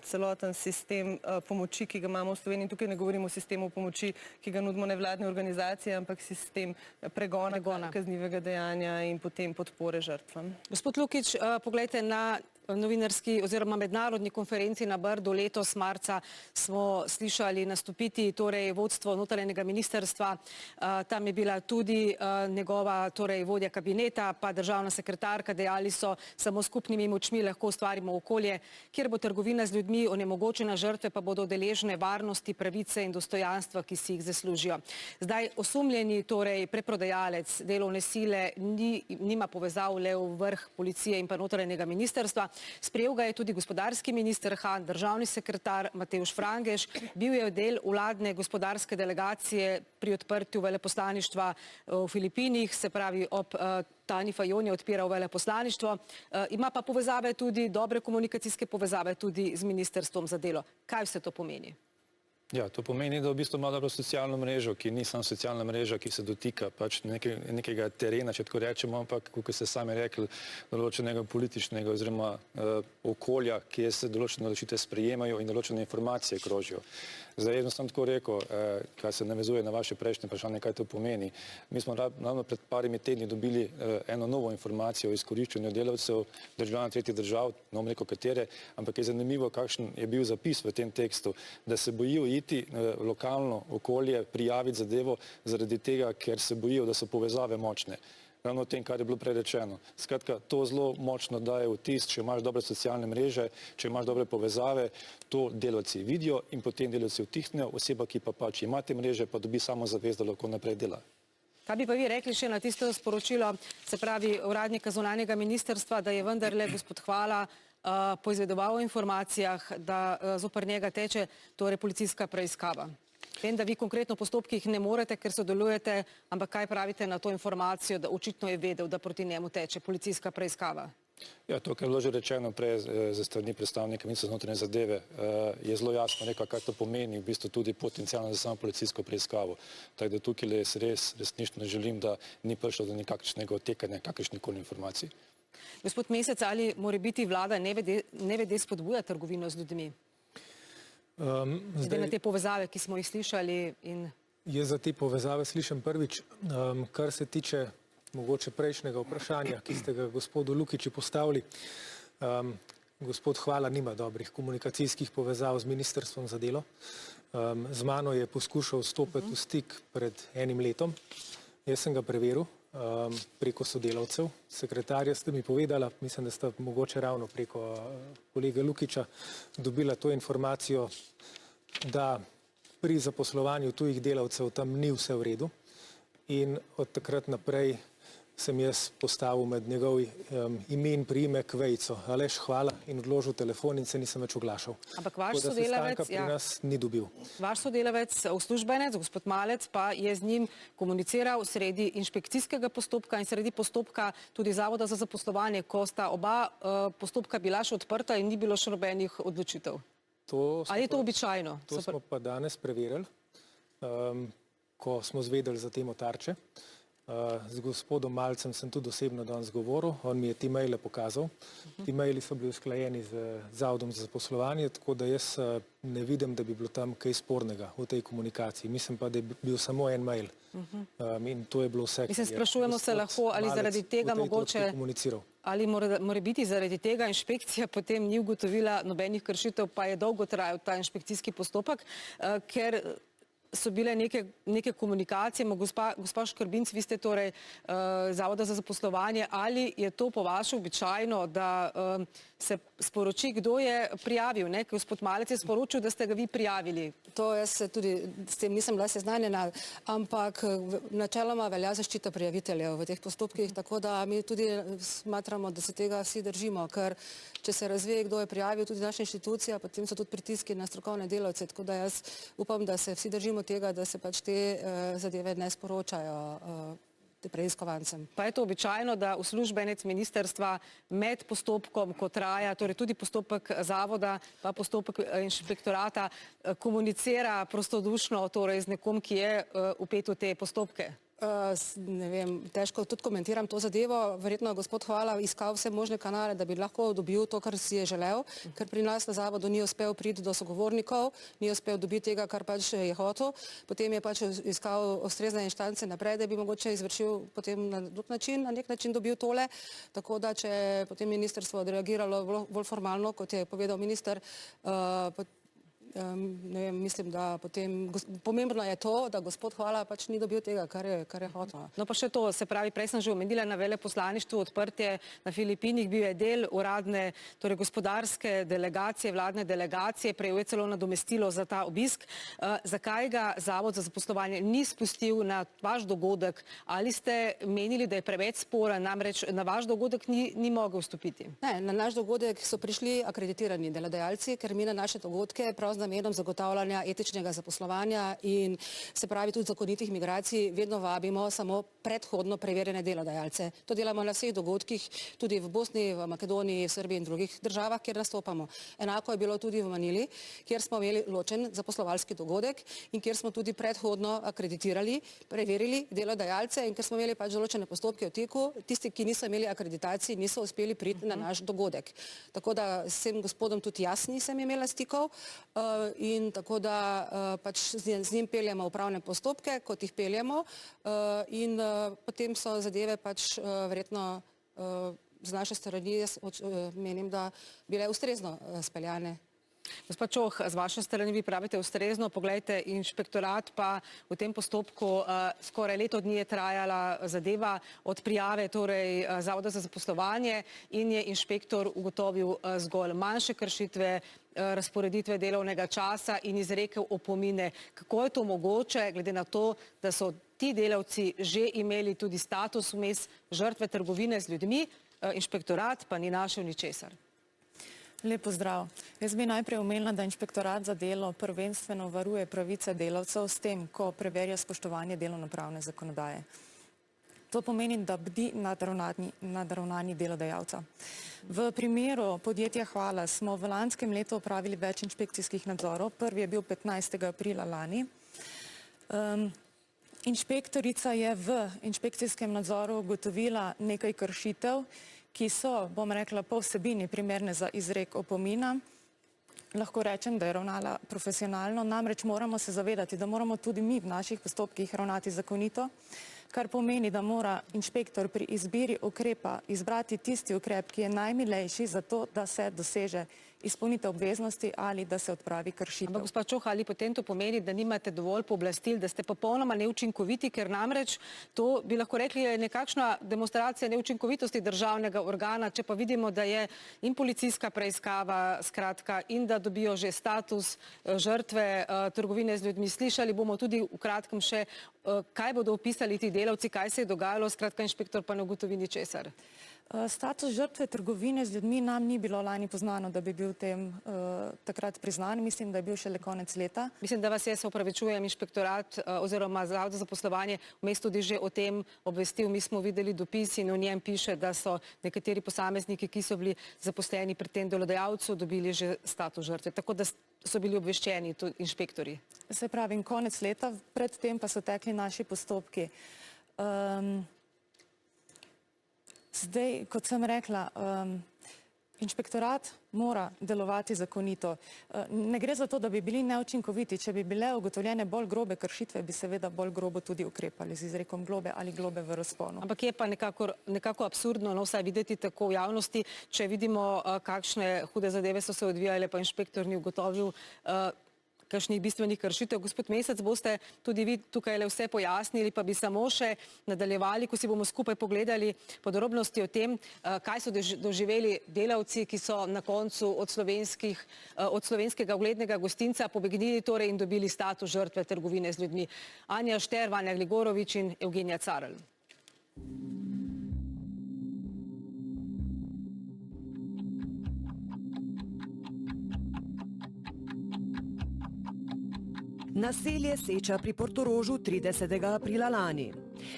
Speaker 16: celoten sistem pomoči, ki ga imamo v Sloveniji. Tukaj ne govorimo o sistemu pomoči, ki ga nudimo nevladne organizacije, ampak sistem pregona kaznivega dejanja in potem podpore žrtvam.
Speaker 1: Gospod Lukič, poglejte, na novinarski oziroma mednarodni konferenci na Brdu letos marca smo slišali nastopiti torej vodstvo notranjega ministrstva. Tam je bila tudi njegova torej vodja kabineta, pa državna sekretarka. Dejali so, samo skupnimi močmi lahko ustvarimo okolje, kjer bo trgovina z ljudmi onemogočena, žrtve pa bodo deležne varnosti, pravice in dostojanstva, ki si jih zaslužijo. Zdaj, osumljeni torej preprodajalec delovne sile nima povezav le v vrh policije in pa notranjega ministrstva. Sprejel ga je tudi gospodarski minister Han, državni sekretar Matevž Frangež, bil je del vladne gospodarske delegacije pri odprtju veleposlaništva v Filipinih, se pravi ob Tanji Fajon je odpiral veleposlaništvo, ima pa povezave tudi, dobre komunikacijske povezave tudi z ministrstvom za delo. Kaj vse to pomeni?
Speaker 17: Ja, to pomeni, da v bistvu ima dobro socialno mrežo, ki ni samo socialna mreža, ki se dotika pač nekega terena, če tako rečemo, ampak, kot ste sami rekli, določenega političnega oziroma okolja, kjer se določene odločitve sprejemajo in določene informacije krožijo. Zdaj, jaz sem tako rekel, kaj se navezuje na vaše prejšnje vprašanje, kaj to pomeni. Mi smo ravno pred parimi tedni dobili eno novo informacijo o izkoriščanju delavcev državljanov tretjih držav, ne bom rekel katere, ampak je zanimivo, kakšen je bil zapis v tem tekstu, da se bojijo iti v lokalno okolje, prijaviti zadevo zaradi tega, ker se bojijo, da so povezave močne. Ravno o tem, kar je bilo prerečeno. Skratka, to zelo močno daje vtis, če imaš dobre socialne mreže, če imaš dobre povezave, to delavci vidijo in potem delavci vtihnejo, oseba, ki pa pač ima te mreže, pa dobi samo zavest, da lahko naprej dela.
Speaker 1: Kaj bi pa vi rekli še na tisto sporočilo, se pravi uradnika zunanjega ministrstva, da je vendarle gospod Hvala poizvedoval o informacijah, da zoper njega teče torej policijska preiskava? Vem, da vi konkretno v postopkih ne morete, ker sodelujete, ampak kaj pravite na to informacijo, da očitno je vedel, da proti njemu teče policijska preiskava?
Speaker 17: Ja, to, kar je bilo že rečeno prej za strani predstavnika Ministrstva za notranje zadeve, je zelo jasno rekel, kaj to pomeni v bistvu tudi potencialno za samo policijsko preiskavo. Tako da tukaj resnično želim, da ni prišlo do nekakšnega odtekanja kakršnihkoli informacij.
Speaker 1: Gospod Mesec, ali morebiti vlada nevede spodbuja trgovino z ljudmi? Zdaj na te povezave, ki smo jih slišali.
Speaker 18: Jaz za te povezave slišam prvič, kar se tiče mogoče prejšnjega vprašanja, ki ste ga gospodu Lukiću postavili. gospod Hvala nima dobrih komunikacijskih povezav z Ministrstvom za delo. Z mano je poskušal stopiti v stik pred enim letom. Jaz sem ga preveril preko sodelavcev. Sekretarja ste mi povedala, mislim, da sta mogoče ravno preko kolega Lukiča dobila to informacijo, da pri zaposlovanju tujih delavcev tam ni vse v redu. In od takrat naprej sem jaz postavil med njegov ime in priimek vejico. Aleš Hvala in odložil telefon in se nisem več oglašal.
Speaker 1: Ampak vaš
Speaker 18: Tako da
Speaker 1: sodelavec,
Speaker 18: sestanka pri nas ni dobil.
Speaker 1: Vaš sodelavec, uslužbenec, gospod Malec, pa je z njim komuniciral sredi inšpekcijskega postopka in sredi postopka tudi Zavoda za zaposlovanje, ko sta oba postopka bila še odprta in ni bilo še nobenih odločitev. Ali je to običajno?
Speaker 18: To smo pa danes preverili, ko smo zvedeli za temo Tarče. Z gospodom Malcem sem tudi osebno danes govoril, on mi je te maile pokazal. Ti maili so bili usklajeni z Zavodom za zaposlovanje, tako da jaz ne vidim, da bi bilo tam kaj spornega v tej komunikaciji. Mislim pa, da je bil samo en mail in to je bilo vse.
Speaker 1: Mislim, sprašujemo se lahko, ali zaradi tega mogoče, ali mora biti zaradi tega inšpekcija potem ni ugotovila nobenih kršitev, pa je dolgo trajal ta inšpekcijski postopek, ker so bile neke komunikacije, gospa Škrbinc, vi ste torej Zavoda za zaposlovanje, ali je to po vaše običajno, da se sporoči, kdo je prijavil, ne? Gospod Malec je sporočil, da ste ga vi prijavili.
Speaker 19: To jaz tudi s tem nisem bila seznanjena, ampak načeloma velja zaščita prijaviteljev v teh postopkih, tako da mi tudi smatramo, da se tega vsi držimo, ker če se razve, kdo je prijavil, tudi naša inštitucija, potem so tudi pritiski na strokovne delavce, tako da jaz upam, da se vsi držimo tega, da se pač te zadeve ne sporočajo preiskovancem.
Speaker 1: Pa je to običajno, da uslužbenec ministrstva med postopkom, ko traja, torej tudi postopek zavoda, pa postopek inšpektorata, komunicira prostodušno, torej z nekom, ki je vpet v te postopke?
Speaker 19: Ne vem, težko tudi komentiram to zadevo. Verjetno je gospod Hvala iskal vse možne kanale, da bi lahko dobil to, kar si je želel, ker pri nas na zavodu ni uspel priti do sogovornikov, ni uspel dobiti tega, kar pač je hotel. Potem je pač iskal ustrezne inštance naprej, da bi mogoče izvršil potem na drug način, na nek način dobil tole. Tako da, če je potem ministrstvo odreagiralo bolj formalno, kot je povedal minister, ne vem, mislim, da potem pomembno je to, da gospod Hvala pač ni dobil tega, kar je hotel.
Speaker 1: No pa še to, se pravi, prej sem že omenila na veleposlaništvu odprtje na Filipinih, bil je del uradne, torej gospodarske delegacije, vladne delegacije, prejel je celo nadomestilo za ta obisk. Zakaj ga Zavod za zaposlovanje ni spustil na vaš dogodek? Ali ste menili, da je preveč sporen, namreč na vaš dogodek ni mogel vstopiti?
Speaker 19: Ne, na naš dogodek so prišli akreditirani delodajalci, ker mi na naše dogodke prav z namenom zagotavljanja etičnega zaposlovanja in se pravi tudi zakonitih migracij vedno vabimo samo predhodno preverjene delodajalce. To delamo na vseh dogodkih, tudi v Bosni, v Makedoniji, v Srbiji in drugih državah, kjer nastopamo. Enako je bilo tudi v Manili, kjer smo imeli ločen zaposlovalski dogodek in kjer smo tudi predhodno akreditirali, preverili delodajalce in ker smo imeli pač določene postopke v teku, tisti, ki niso imeli akreditacij, niso uspeli priti na naš dogodek. Tako da s tem gospodom tudi jaz nisem imela stikov, in tako da pač z njim peljemo upravne postopke, kot jih peljemo in potem so zadeve pač verjetno z naše strani, jaz menim, da bile ustrezno speljane.
Speaker 1: Gospod Čoh, z vaše strani vi pravite ustrezno, poglejte, inšpektorat pa v tem postopku skoraj leto dni je trajala zadeva od prijave, torej Zavoda za zaposlovanje in je inšpektor ugotovil zgolj manjše kršitve, razporeditve delovnega časa in izrekel opomine. Kako je to mogoče, glede na to, da so ti delavci že imeli tudi status vmes žrtve trgovine z ljudmi, inšpektorat pa ni našel ničesar?
Speaker 16: Lep pozdrav. Jaz bi najprej omenila, da inšpektorat za delo prvenstveno varuje pravice delavcev s tem, ko preverja spoštovanje delovnopravne zakonodaje. To pomeni, da bdi nad ravnanji delodajalca. V primeru podjetja Hvala smo v lanskem letu opravili več inšpekcijskih nadzorov. Prvi je bil 15. aprila lani. Inšpektorica je v inšpekcijskem nadzoru ugotovila nekaj kršitev, ki so, bom rekla, po vsebini primerne za izrek opomina. Lahko rečem, da je ravnala profesionalno, namreč moramo se zavedati, da moramo tudi mi v naših postopkih ravnati zakonito. kar pomeni, da mora inšpektor pri izbiri ukrepa izbrati tisti ukrep, ki je najmilejši za to, da se doseže izpolnitev obveznosti ali da se odpravi kršitev.
Speaker 1: Ampak gospa Čoh, ali potem to pomeni, da nimate dovolj pooblastil, da ste popolnoma neučinkoviti, ker namreč to bi lahko rekli je nekakšna demonstracija neučinkovitosti državnega organa, če pa vidimo, da je in policijska preiskava skratka in da dobijo že status žrtve trgovine z ljudmi. Slišali bomo tudi v kratkem še, kaj bodo opisali ti delavci, kaj se je dogajalo, skratka inšpektor pa ne ugotovi ničesar.
Speaker 16: Status žrtve trgovine z ljudmi nam ni bilo lani poznano, da bi bil tem takrat priznan. Mislim, da je bil šele konec leta.
Speaker 1: Mislim, da vas je, se opravičujem, inšpektorat oziroma Zavod za zaposlovanje vmes tudi že o tem obvestil. Mi smo videli dopis in v njem piše, da so nekateri posamezniki, ki so bili zaposleni pri tem delodajalcu, dobili že status žrtve. Tako da so bili obveščeni tudi inšpektorji.
Speaker 16: Se pravi, konec leta, predtem pa so tekli naši postopki. Zdaj, kot sem rekla, inšpektorat mora delovati zakonito. Ne gre za to, da bi bili neučinkoviti. Če bi bile ugotovljene bolj grobe kršitve, bi seveda bolj grobo tudi ukrepali z izrekom globe ali globe v razponu.
Speaker 1: Ampak je pa nekako absurdno, no, vsaj videti tako v javnosti, če vidimo, kakšne hude zadeve so se odvijale, pa inšpektor ni ugotovil kakšnih bistvenih kršitev. Gospod Mesec, boste tudi vi tukaj vse pojasnili, pa bi samo še nadaljevali, ko si bomo skupaj pogledali podrobnosti o tem, kaj so doživeli delavci, ki so na koncu od slovenskega uglednega gostinca pobegnili torej in dobili status žrtve trgovine z ljudmi. Anja Šter, Vanja Gligorovič in Evgenija Carl.
Speaker 20: Naselje Seča pri Portorožu 30. aprila lani.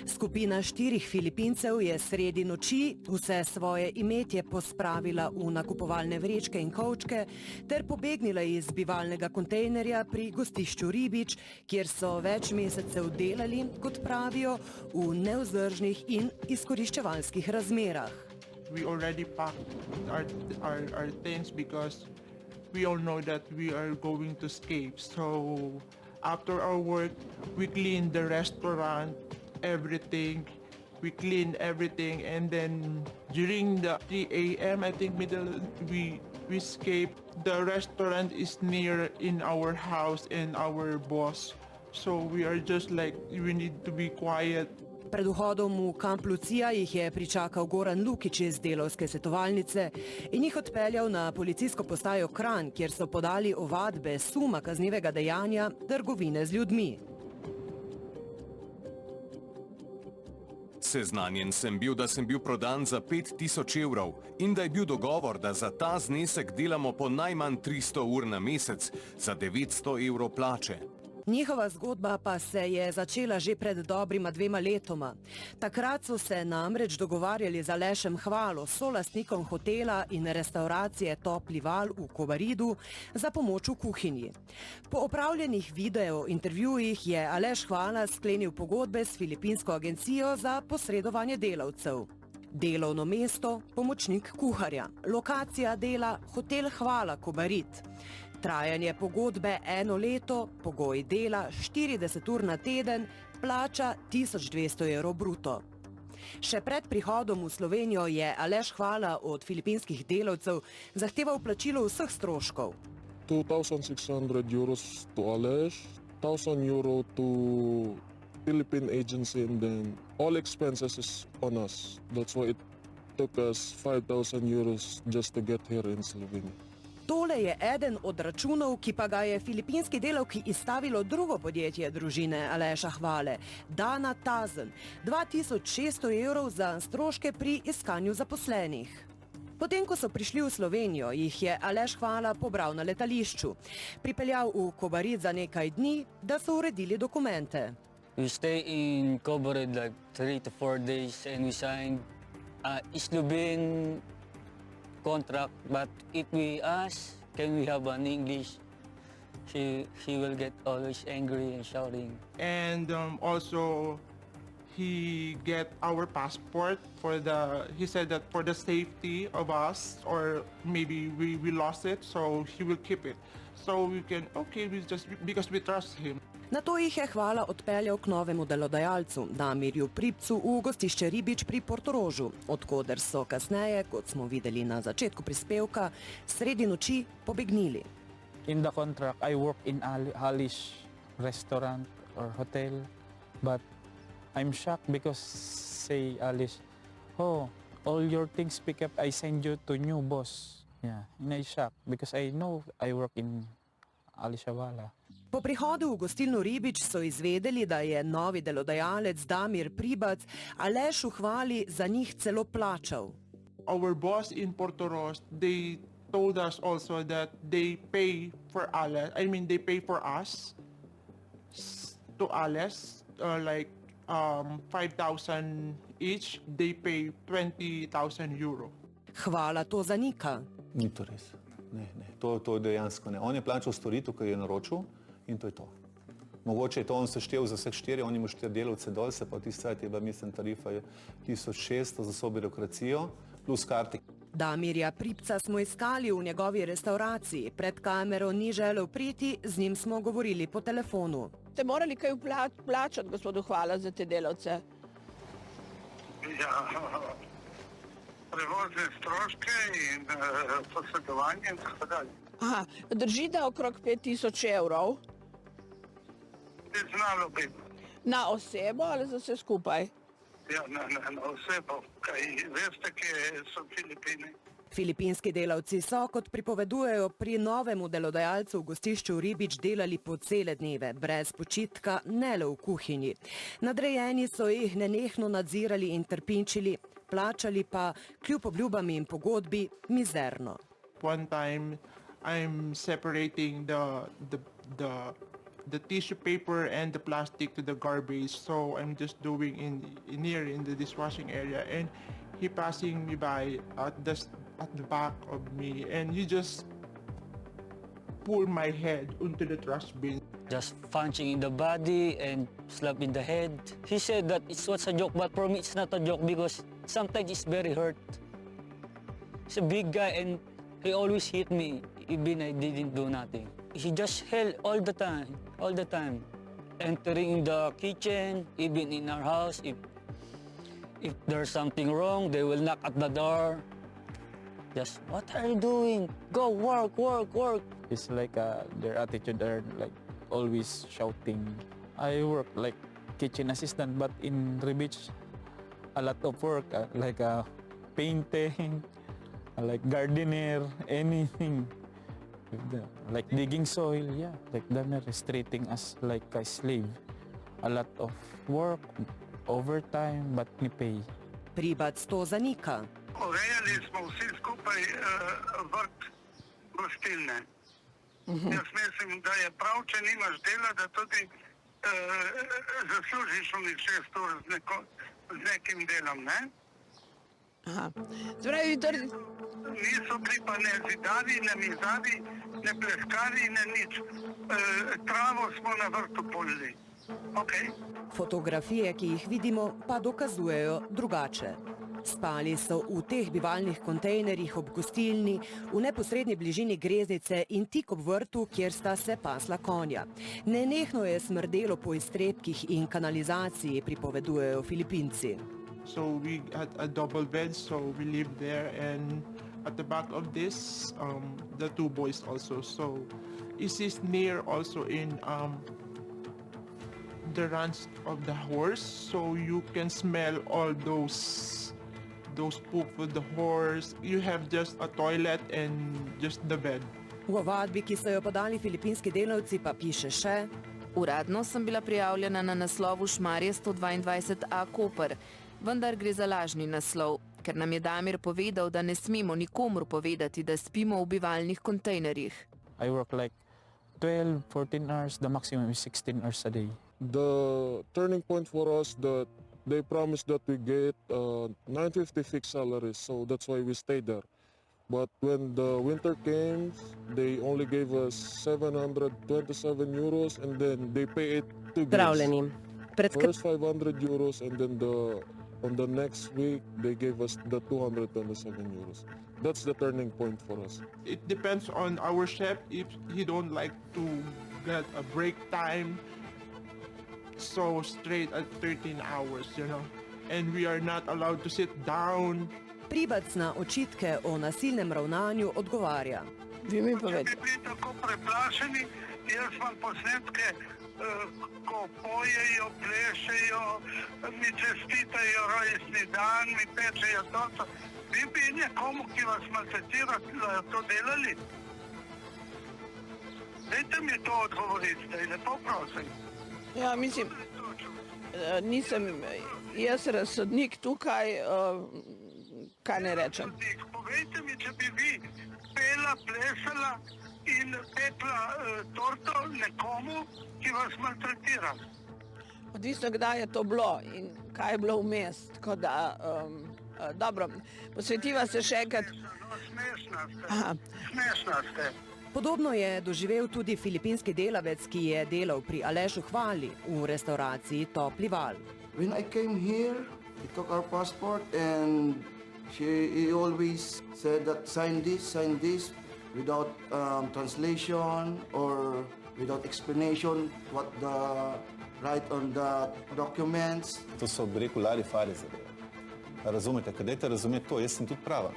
Speaker 20: Skupina 4 Filipincev je sredi noči vse svoje imetje pospravila v nakupovalne vrečke in kovčke ter pobegnila iz bivalnega kontejnerja pri gostišču Ribič, kjer so več mesecev delali, kot pravijo, v nevzdržnih in izkoriščevalskih razmerah.
Speaker 2: We already packed our things because we all know that we are going to escape. So after our work, we clean the restaurant, everything. We clean everything, and then during the 3 a.m., I think we escape. The restaurant is near in our house and our boss. So we are just like, we need to be quiet.
Speaker 20: Pred vhodom v kamp Lucija jih je pričakal Goran Lukič iz delavske svetovalnice in jih odpeljal na policijsko postajo Kranj, kjer so podali ovadbe suma kaznivega dejanja trgovine z ljudmi.
Speaker 11: Seznanjen sem bil, da sem bil prodan za 5000 evrov in da je bil dogovor, da za ta znesek delamo po najmanj 300 ur na mesec za 900 evrov plače.
Speaker 20: Njihova zgodba pa se je začela že pred dobrima 2 letoma. Takrat so se namreč dogovarjali z Alešem Hvalo, solastnikom hotela in restauracije Topli val v Kobaridu, za pomoč v kuhinji. Po opravljenih video intervjujih je Aleš Hvala sklenil pogodbe s filipinsko agencijo za posredovanje delavcev. Delovno mesto, pomočnik kuharja. Lokacija dela Hotel Hvala Kobarid. Trajanje pogodbe 1 leto, pogoj dela 40 ur na teden, plača 1200 evrov bruto. Še pred prihodom v Slovenijo je Aleš Hvala od filipinskih delavcev zahteval plačilo vseh stroškov.
Speaker 21: 2,600 euros to Aleš, 1,000 euro to Philippine agency, and then all expenses is on us. That's why it took us 5,000 euros just to get here in Slovenia.
Speaker 20: Tole je eden od računov, ki pa ga je filipinski delavki izstavilo drugo podjetje družine Aleša Hvale, Dana Tazen, 2600 evrov za stroške pri iskanju zaposlenih. Potem, ko so prišli v Slovenijo, jih je Aleš Hvala pobral na letališču, pripeljal v Kobarid za nekaj dni, da so uredili dokumente.
Speaker 3: We stay in Kobarid like 3 to 4 days and we signed Islubin contract, but if we ask, can we have an English, she will get always angry and shouting.
Speaker 2: And also, he get our passport he said that for the safety of us, or maybe we lost it, so he will keep it. So we can, okay, because we trust him.
Speaker 20: Nato jih je Hvala odpeljal k novemu delodajalcu, Damirju Pripcu, v gostišče Ribič pri Portorožu, odkoder so kasneje, kot smo videli na začetku prispevka, sredi noči pobegnili.
Speaker 5: In the contract, I work in Ali's restaurant or hotel, but I'm shocked because say Ali's, oh, all your things pick up, I send you to new boss. Yeah, and I shocked because I know I work in Ali Hvala.
Speaker 20: Po prihodu v gostilno Ribič so izvedeli, da je novi delodajalec Damir Pribac Alešu Hvali za njih celo plačal.
Speaker 2: Our boss in Portorož, they told us also that they pay for Ales. I mean, they pay for us to Ales, like 5,000 each. They pay 20,000 euro.
Speaker 20: Hvala to zanika.
Speaker 7: Ni to res. Ne. To dejansko ne. On je plačal storitev, ki je naročil in to je to. Mogoče je to on seštel za vseh 4, on ima 4 delavce dol, se pa tisti sajt je bila, mislim, tarifa je 1600 za vso birokracijo plus karte.
Speaker 20: Damirja Pripca smo iskali v njegovi restauraciji. Pred kamero ni želel priti, z njim smo govorili po telefonu.
Speaker 22: Ste morali kaj plačati, gospodu Hvala, za te delavce?
Speaker 23: Ja, prevozne stroške in posredovanje in tako dalje.
Speaker 22: Aha, drži, da okrog 5,000 evrov?
Speaker 23: Je znalo biti.
Speaker 22: Na osebo ali za vse skupaj?
Speaker 23: Ja, na osebo. Kaj veste, kje so Filipini?
Speaker 20: Filipinski delavci so, kot pripovedujejo, pri novemu delodajalcu v gostišču Ribič delali po cele dneve, brez počitka, ne le v kuhinji. Nadrejeni so jih nenehno nadzirali in trpinčili, plačali pa, kljub obljubam in pogodbi, mizerno.
Speaker 2: One time I'm separating the tissue paper and the plastic to the garbage, so I'm just doing in here in the dishwashing area, and he passing me by at the back of me, and he just pull my head into the trash bin.
Speaker 3: Just punching in the body and slap in the head. He said that it was a joke, but for me it's not a joke because sometimes it's very hurt. He's a big guy and he always hit me even I didn't do nothing. He just held all the time. Entering the kitchen, even in our house, if there's something wrong, they will knock at the door. Just, what are you doing? Go work, work, work.
Speaker 5: It's like their attitude are like always shouting. I work like kitchen assistant, but in Ribic, a lot of work, like painting, like gardener, anything. Like digging soil, yeah. Like them is treating us like a slave. A lot of work, overtime, but ni pay.
Speaker 20: Pribac to zanika.
Speaker 23: Urejali smo vsi skupaj vrt gostilne. Jaz mislim, da je prav, če nimaš dela, da tudi zaslužiš unih 6 ur z nekim delom, ne?
Speaker 22: Aha. Spravi,
Speaker 23: niso bili pa ne zidavi, ne mizavi, ne pleskari, ne nič. Travo smo na vrtu polili. Okay.
Speaker 20: Fotografije, ki jih vidimo, pa dokazujejo drugače. Spali so v teh bivalnih kontejnerjih ob gostilni, v neposrednji bližini greznice in tik ob vrtu, kjer sta se pasla konja. Nenehno je smrdelo po iztrebkih in kanalizaciji, pripovedujejo Filipinci.
Speaker 2: So we had a double bed, so we lived there, and at the back of this, the 2 boys also. So it is near also in the ranch of the horse, so you can smell all those poop with the horse. You have just a toilet and just the bed.
Speaker 20: V ovadbi, ki so jo podali filipinski delavci, pa piše še:
Speaker 9: Uradno sem bila prijavljena na naslovu Šmarje 122A Koper, vendar gre za lažni naslov, ker nam je Damir povedal, da ne smemo nikomur povedati, da spimo v bivalnih kontejnerjih.
Speaker 5: I work like 12-14 hours, the maximum is 16 hours a day.
Speaker 21: The turning point for us that they promised that we get 950 fixed salaries, so that's why we stayed there. But when the winter came, they only gave us 727 euros, and then they pay it 2 days. First 500 euros, and then on the next week they gave us the 227 euros. That's the turning point for us.
Speaker 2: It depends on our chef. If he don't like to get a break time, so straight at 13 hours, you know. And we are not allowed to sit down.
Speaker 20: Pribac na očitke o nasilnem ravnanju odgovarja.
Speaker 22: Vi mi
Speaker 23: Če bi bili tako preplašeni, jaz imam posnetke, ko pojejo, plešejo, mi čestitajo rojstni dan, mi pečejo torto. Vi bi nekomu, ki vas maltretira, to delali? Dajte mi to odgovoriti, zdaj lepo prosim.
Speaker 22: Ja, mislim, nisem jaz razsodnik tukaj, kaj ne rečem.
Speaker 23: Povejte mi, če bi vi pela, plesala in pekla torto nekomu, ki vas maltretira.
Speaker 22: Odvisno, kdaj je to bilo in kaj je bilo vmes. Tako da, dobro, posvetiva se še enkrat.
Speaker 23: Smešna ste.
Speaker 20: Podobno je doživel tudi filipinski delavec, ki je delal pri Alešu Hvali v restauraciji Topli Val.
Speaker 10: When I came here, he took our passport and he always said that sign this without translation or without explanation what the write on the documents.
Speaker 7: To so, bi rekel, lari fari zadeve. Razumete, kad dajte razumeti to, jaz sem tudi prava.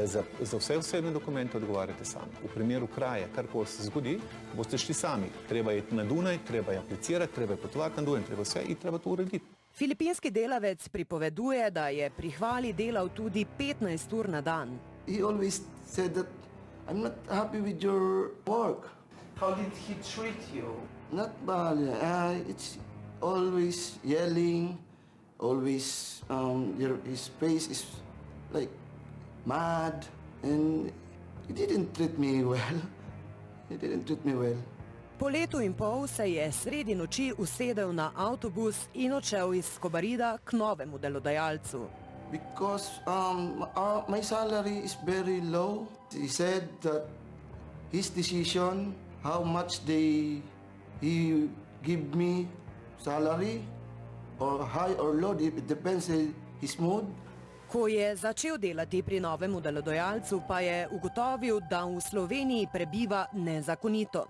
Speaker 7: Za vse osebne dokumente odgovarjate sami. V primeru kraje, karkoli se zgodi, boste šli sami. Treba je iti na Dunaj, treba je aplicirati, treba je potovati na Dunaj, treba vse in treba to urediti.
Speaker 20: Filipinski delavec pripoveduje, da je pri Hvali delal tudi 15 ur na dan.
Speaker 10: He always said that I'm not happy with your work.
Speaker 12: How did he treat you?
Speaker 10: Not bad. It's always yelling, always his face is like mad, and he didn't treat me well. He didn't treat me well.
Speaker 20: Po letu in pol se je sredi noči usedel na avtobus in odšel iz Kobarida k novemu delodajalcu.
Speaker 10: Because my salary is very low. He said that his decision, how much he give me salary, or high or low, it depends on his mood.
Speaker 20: Ko je začel delati pri novemu delodajalcu, pa je ugotovil, da v Sloveniji prebiva nezakonito.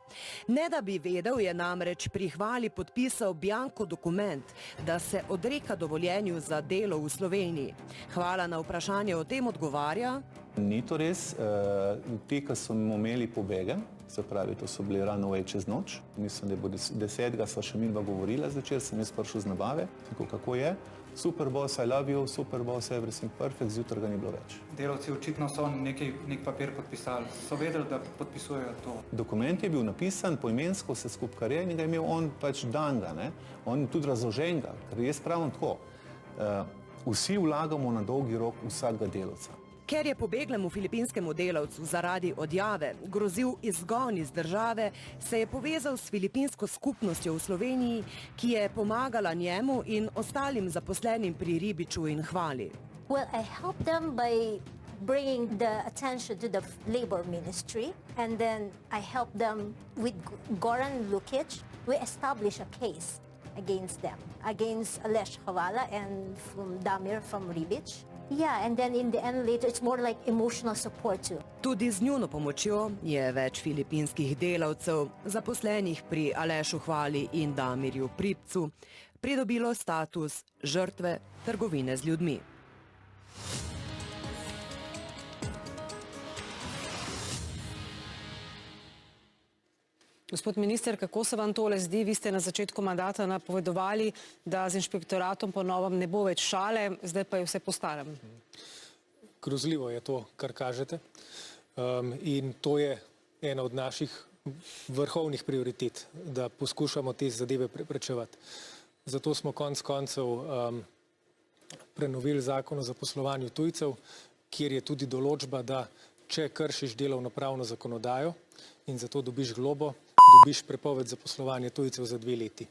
Speaker 20: Ne da bi vedel, je namreč pri Hvali podpisal bianko dokument, da se odreka dovoljenju za delo v Sloveniji. Hvala na vprašanje o tem odgovarja.
Speaker 7: Ni to res. Ti, ki so imeli pobege, se pravi, to so bili runaway čez noč. Mislim, da bo 10. sva še midva govorila zvečer, sem jaz prišel z nabave, kako je. Super boss, I love you, super boss, everything perfect, zjutraj ga ni bilo več.
Speaker 4: Delavci očitno so nek papir podpisali. So vedeli, da podpisujejo to.
Speaker 7: Dokument je bil napisan poimensko, vse skupaj kar je, in ga je imel on pač danga, ne? On tudi razložen ga, ker jaz pravim tako. Vsi vlagamo na dolgi rok vsakega delavca.
Speaker 20: Ker je pobeglemu filipinskemu delavcu zaradi odjave grozil izgon iz države, se je povezal s filipinsko skupnostjo v Sloveniji, ki je pomagala njemu in ostalim zaposlenim pri Ribiču in Hvali.
Speaker 13: Well, I helped them by bringing the attention to the labor ministry, and then I helped them with Goran Lukic. We established a case against them, against Aleš Hvala and from Damir from Ribic. Yeah, and then in the end later it's more like emotional support too.
Speaker 20: Tudi z njuno pomočjo je več filipinskih delavcev, zaposlenih pri Alešu Hvali in Damirju Pripcu, pridobilo status žrtve trgovine z ljudmi.
Speaker 1: Gospod minister, kako se vam tole zdi? Vi ste na začetku mandata napovedovali, da z inšpektoratom po novem ne bo več šale, zdaj pa je vse po starem.
Speaker 18: Grozljivo je to, kar kažete. In to je ena od naših vrhovnih prioritet, da poskušamo te zadeve preprečevati. Zato smo konec koncev prenovili zakon o zaposlovanju tujcev, kjer je tudi določba, da če kršiš delovnopravno zakonodajo in zato dobiš globo, dobiš prepoved zaposlovanja tujcev za 2 leti.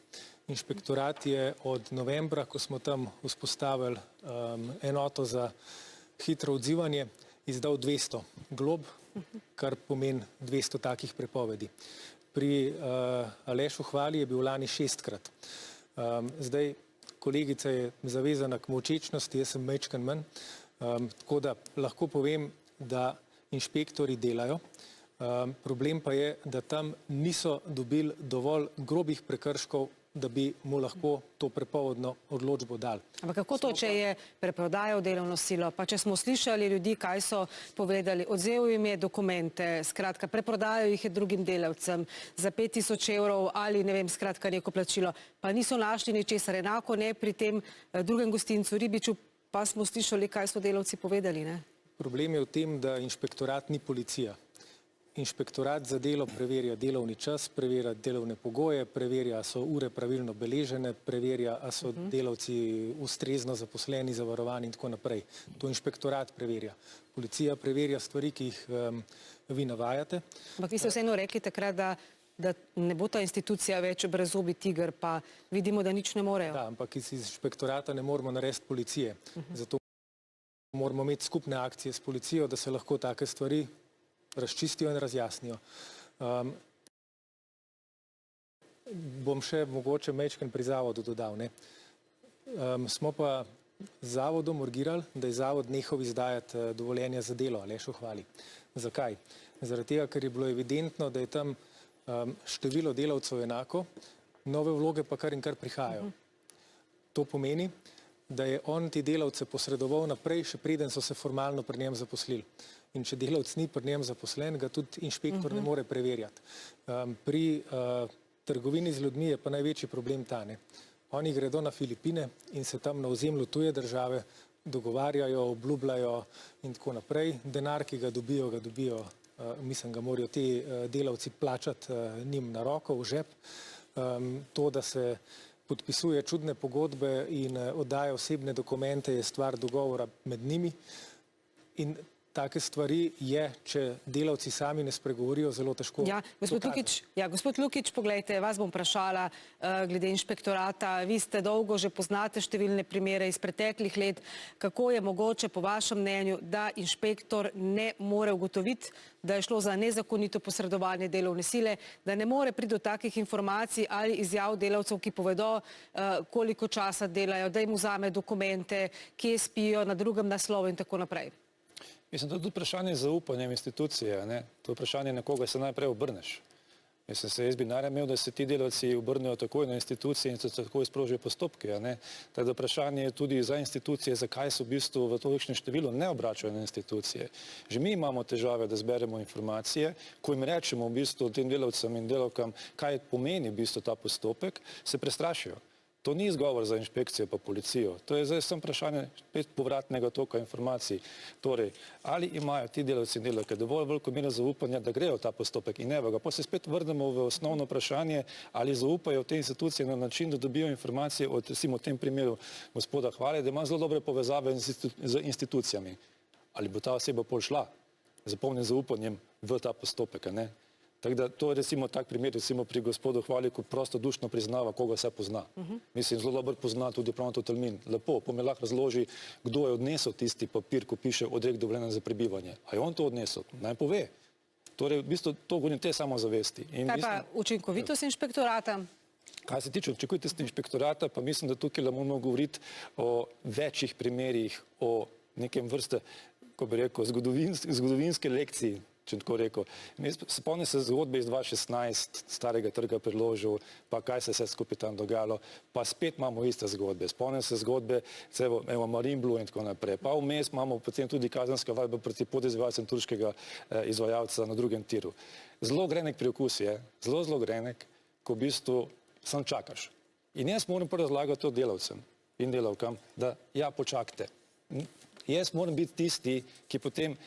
Speaker 18: Inšpektorat je od novembra, ko smo tam vzpostavili enoto za hitro odzivanje, izdal 200 glob, kar pomeni 200 takih prepovedi. Pri Alešu Hvali je bil lani 6-krat. Zdaj, kolegica je zavezana k molčečnosti, jaz sem majčken manj, tako da lahko povem, da inšpektori delajo. Problem pa je, da tam niso dobili dovolj grobih prekrškov da bi mu lahko to prepovedno odločbo dali.
Speaker 1: Ampak kako to, če je preprodajal delovno silo? Pa če smo slišali ljudi, kaj so povedali, odzel jim je dokumente, skratka, preprodajal jih je drugim delavcem za 5000 evrov ali ne vem, skratka, neko plačilo, pa niso našli ničesar, enako ne pri tem drugem gostincu Ribiču, pa smo slišali, kaj so delavci povedali, ne?
Speaker 18: Problem je v tem, da inšpektorat ni policija. Inšpektorat za delo preverja delovni čas, preverja delovne pogoje, preverja, so ure pravilno beležene, preverja, a so delavci ustrezno zaposleni, zavarovani in tako naprej. To inšpektorat preverja. Policija preverja stvari, ki jih vi navajate.
Speaker 1: Ampak vi ste vseeno rekli takrat, da ne bo ta institucija več brezzobi tiger, pa vidimo, da nič ne morejo.
Speaker 18: Da, ampak iz inšpektorata ne moramo narediti policije. Zato moramo imeti skupne akcije s policijo, da se lahko take stvari razčistijo in razjasnijo. Bom še mogoče majčken pri zavodu dodal. Smo pa z zavodom urgirali, da je zavod nehal izdajati dovoljenja za delo Alešu Hvali. Zakaj? Zaradi tega, ker je bilo evidentno, da je tam število delavcev enako, nove vloge pa kar in kar prihajajo. To pomeni, da je on ti delavce posredoval naprej, še preden so se formalno pri njem zaposlili. In če delavc ni pri njem zaposlen, ga tudi inšpektor ne more preverjati. Pri trgovini z ljudmi je pa največji problem ta. Oni gredo na Filipine in se tam na ozemlju tuje države dogovarjajo, obljubljajo in tako naprej. Denar, ki ga dobijo, mislim, ga morajo ti delavci plačati njim na roko, v žep. To, da se podpisuje čudne pogodbe in oddaja osebne dokumente, je stvar dogovora med njimi. In take stvari je, če delavci sami ne spregovorijo, zelo težko.
Speaker 1: Gospod Lukič, poglejte, vas bom vprašala glede inšpektorata. Vi ste dolgo, že poznate številne primere iz preteklih let. Kako je mogoče, po vašem mnenju, da inšpektor ne more ugotoviti, da je šlo za nezakonito posredovanje delovne sile, da ne more priti do takih informacij ali izjav delavcev, ki povedo, koliko časa delajo, da jim vzame dokumente, kje spijo, na drugem naslovu in tako naprej?
Speaker 17: Mislim, to je tudi vprašanje zaupanja v institucije. To je vprašanje, na koga se najprej obrneš. Jaz bi najraje imel, da se ti delavci obrnejo takoj na institucije in se takoj sprožijo postopke. Tako da vprašanje je tudi za institucije, zakaj se v bistvu v tolikšnem številu ne obračajo na institucije. Že mi imamo težave, da zberemo informacije, ko jim rečemo v bistvu tem delavcem in delavkam, kaj pomeni v bistvu ta postopek, se prestrašijo. To ni izgovor za inšpekcijo pa policijo. To je zdaj samo vprašanje povratnega toka informacij. Torej, ali imajo ti delavci in delavke dovolj veliko mero zaupanja, da grejo v ta postopek in evo ga. Pa se spet vrnemo v osnovno vprašanje, ali zaupajo v te institucije na način, da dobijo informacije od, recimo v tem primeru gospoda Hvale, da ima zelo dobre povezave z institucijami. Ali bo ta oseba pol šla z polnim zaupanjem v ta postopek, ne? Tako da to je recimo tak primer, recimo pri gospodu Hvali, ko prostodušno priznava, koga se pozna. Mislim, zelo dobro pozna tudi Pronto Tolmin. Lepo, pa mi lahko razloži, kdo je odnesel tisti papir, ko piše odrek dovoljenja za prebivanje. A je on to odnesel? Naj pove. Torej, v bistvu to govorim te samozavesti.
Speaker 1: Kaj pa učinkovitost inšpektorata?
Speaker 17: Kaj se tiče učinkovitosti inšpektorata, pa mislim, da tukaj moramo govoriti o večjih primerih, o nekem vrste, ko bi rekel, zgodovinske lekciji, če tako rekel. Spomnim se zgodbe iz 2016, Starega trga priložil, pa kaj se vse skupaj tam dogajalo, pa spet imamo iste zgodbe. Spomnim se zgodbe, evo Marinblu in tako naprej. Pa vmes imamo potem tudi kazenska vadba proti podizvajalcem turškega izvajalca na drugem tiru. Zelo grenek priokus je, zelo grenek, ko v bistvu sam čakaš. In jaz moram pa razlagati to delavcem in delavkam, da ja, počakajte. Jaz moram biti tisti, ki potem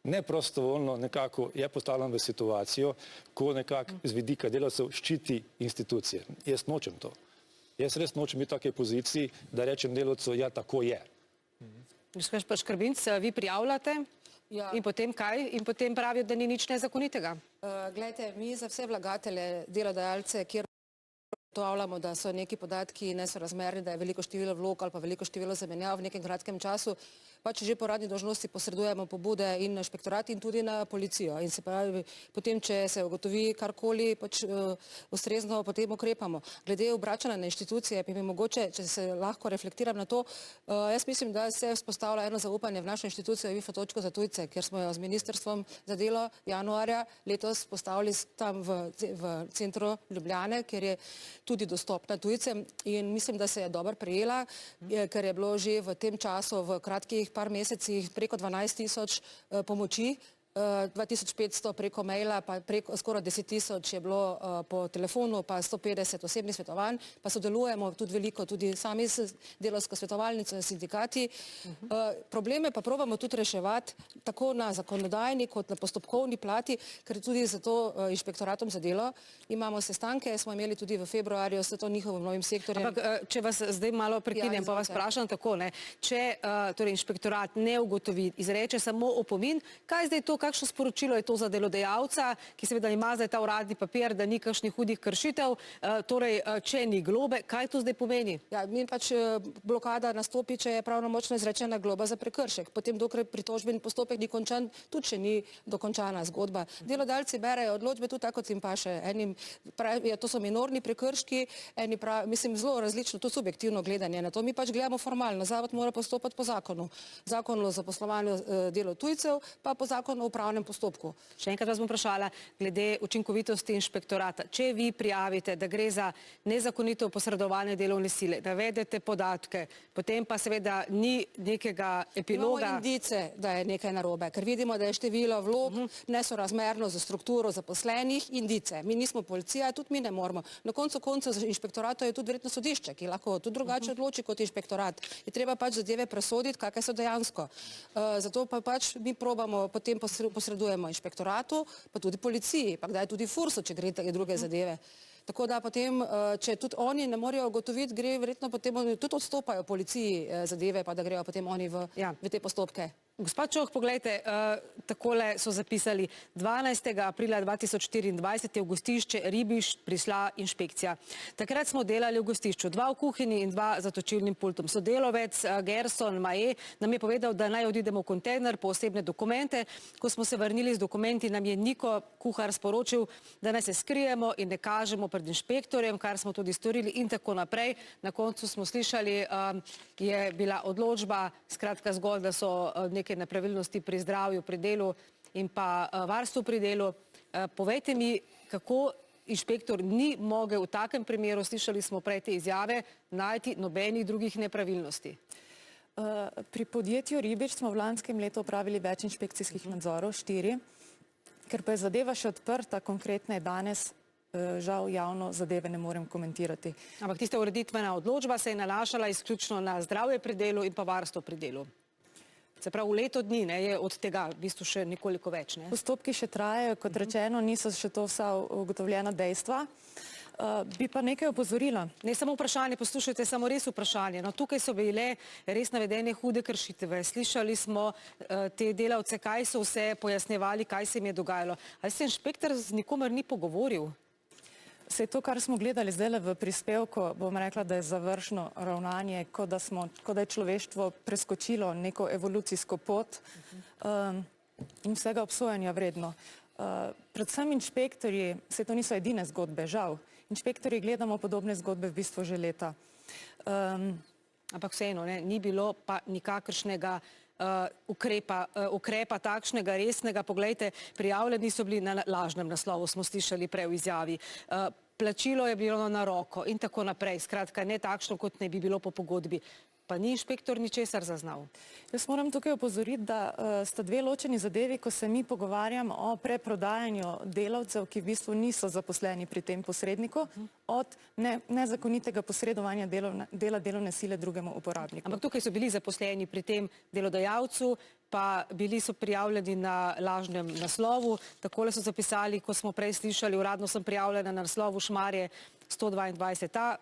Speaker 17: neprostovoljno nekako je postavljen v situacijo, ko nekako z vidika delavcev ščiti institucije. Jaz nočem to. Jaz res nočem biti v takej poziciji, da rečem delavcu, ja, tako je.
Speaker 1: Gospod Škrbinc, vi prijavljate in potem kaj? In potem pravijo, da ni nič nezakonitega.
Speaker 19: Glejte, mi za vse vlagatelje, delodajalce, kjer ugotavljamo, da so neki podatki nesorazmerni, da je veliko število vlog ali pa veliko število zamenjav v nekem kratkem času, pač že po radni dolžnosti posredujemo pobude in na inšpektorat in tudi na policijo. In se pravi, potem, če se ugotovi karkoli, pač ustrezno potem ukrepamo. Glede obračanja na inštitucije, bi mi mogoče, če se lahko reflektiram na to, jaz mislim, da se vzpostavlja eno zaupanje v našo inštitucijo Info točko za tujce, ker smo jo z Ministrstvom za delo januarja letos postavili tam v centru Ljubljane, kjer tudi dostopna tujcem in mislim, da se je dobro prijela, ker je bilo že v tem času, v kratkih par mesecih, preko 12.000 pomoči, 2500 preko maila, pa skoraj 10.000 je bilo po telefonu, pa 150 osebnih svetovanj, pa sodelujemo tudi veliko, tudi sami s delavsko svetovalnico in sindikati. Probleme pa probamo tudi reševati tako na zakonodajni kot na postopkovni plati, ker tudi za to inšpektoratom za delo imamo sestanke, smo imeli tudi v februarju s to njihovim novim sektorjem.
Speaker 1: Ampak, če vas zdaj malo prekinem, pa vas vprašam tako, če torej inšpektorat ne ugotovi, izreče samo opomin, kaj zdaj to, kakšno sporočilo je to za delodajalca, ki seveda ima zdaj ta uradni papir, da ni kakšnih hudih kršitev, torej, če ni globe, kaj to zdaj pomeni?
Speaker 19: Ja, mi pač blokada nastopi, če je pravnomočno izrečena globa za prekršek. Potem, dokler pritožbeni postopek ni končan, tudi če ni dokončana zgodba. Delodajalci berejo odločbe tudi tako, kot jim paše. Enim pravijo, to so minorni prekrški, eni pravijo, mislim, zelo različno, to subjektivno gledanje na to. Mi pač gledamo formalno. Zavod mora postopati po zakonu. Zakon o zaposlovanju delo tujcev, pa po zakonu o upravnem postopku.
Speaker 1: Še enkrat vas bom vprašala, glede učinkovitosti inšpektorata. Če vi prijavite, da gre za nezakonito posredovanje delovne sile, da vedete podatke, potem pa seveda ni nekega epiloga.
Speaker 19: Imamo indice, da je nekaj narobe, ker vidimo, da je število vlog nesorazmerno za strukturo zaposlenih, indice. Mi nismo policija, tudi mi ne moramo. Na koncu koncev za inšpektorato je tudi verjetno sodišče, ki lahko tudi drugače odloči kot inšpektorat. Je treba pač zadeve presoditi, kakve so dejansko. Zato pa pač mi probamo potem posredujemo inšpektoratu, pa tudi policiji, pa kdaj tudi FURS-u, če gre druge zadeve. Tako da potem, če tudi oni ne morejo ugotoviti, gre verjetno potem, tudi odstopajo policiji zadeve, pa da grejo potem oni v te postopke.
Speaker 1: Gospod Čoh, poglejte, takole so zapisali, 12. aprila 2024 je v gostišče Ribiš prišla inšpekcija. Takrat smo delali v gostišču, 2 v kuhinji in 2 za točilnim pultom. Sodelovec Gerson Maje nam je povedal, da naj odidemo v kontejner po osebne dokumente. Ko smo se vrnili z dokumenti, nam je Niko, kuhar, sporočil, da naj se skrijemo in ne kažemo pred inšpektorjem, kar smo tudi storili in tako naprej. Na koncu smo slišali, je bila odločba, skratka zgolj, da so neke nepravilnosti pri zdravju, pri delu in pa varstvu pri delu. Povejte mi, kako inšpektor ni mogel v takem primeru, slišali smo prej te izjave, najti nobenih drugih nepravilnosti.
Speaker 6: Pri podjetju Ribič smo v lanskem letu opravili več inšpekcijskih nadzorov, 4, ker pa je zadeva še odprta, konkretno je danes, žal javno zadeve ne morem komentirati.
Speaker 1: Ampak tista ureditvena odločba se je nanašala izključno na zdravje pri delu in pa varstvo pri delu. Se pravi, v leto dni je od tega v bistvu še nekoliko več.
Speaker 6: Postopki še trajajo, kot rečeno, niso še to vsa ugotovljena dejstva. Bi pa nekaj opozorila.
Speaker 1: Ne samo vprašanje, poslušajte, samo res vprašanje. No, tukaj so bile res navedene hude kršitve. Slišali smo te delavce, kaj so vse pojasnjevali, kaj se jim je dogajalo. Ali se inšpektor z nikomer ni pogovoril?
Speaker 6: Vse to, kar smo gledali zdaj v prispevku, bom rekla, da je završno ravnanje, kot da je človeštvo preskočilo neko evolucijsko pot in vsega obsojanja vredno. Predvsem inšpektorji, vse to niso edine zgodbe, žal. Inšpektorji gledamo podobne zgodbe v bistvu že leta.
Speaker 1: Ampak vseeno, ni bilo pa nikakršnega ukrepa takšnega resnega. Poglejte, prijavljeni so bili na lažnem naslovu, smo slišali prej v izjavi. Plačilo je bilo na roko in tako naprej. Skratka, ne takšno, kot ne bi bilo po pogodbi. Pa ni inšpektor ničesar zaznal.
Speaker 6: Jaz moram tukaj opozoriti, da sta 2 ločeni zadevi, ko se mi pogovarjamo o preprodajanju delavcev, ki v bistvu niso zaposleni pri tem posredniku, od nezakonitega posredovanja dela delovne sile drugemu uporabniku.
Speaker 1: Ampak tukaj so bili zaposleni pri tem delodajalcu, pa bili so prijavljeni na lažnem naslovu. Takole so zapisali, ko smo prej slišali, uradno sem prijavljena na naslovu Šmarje 122a,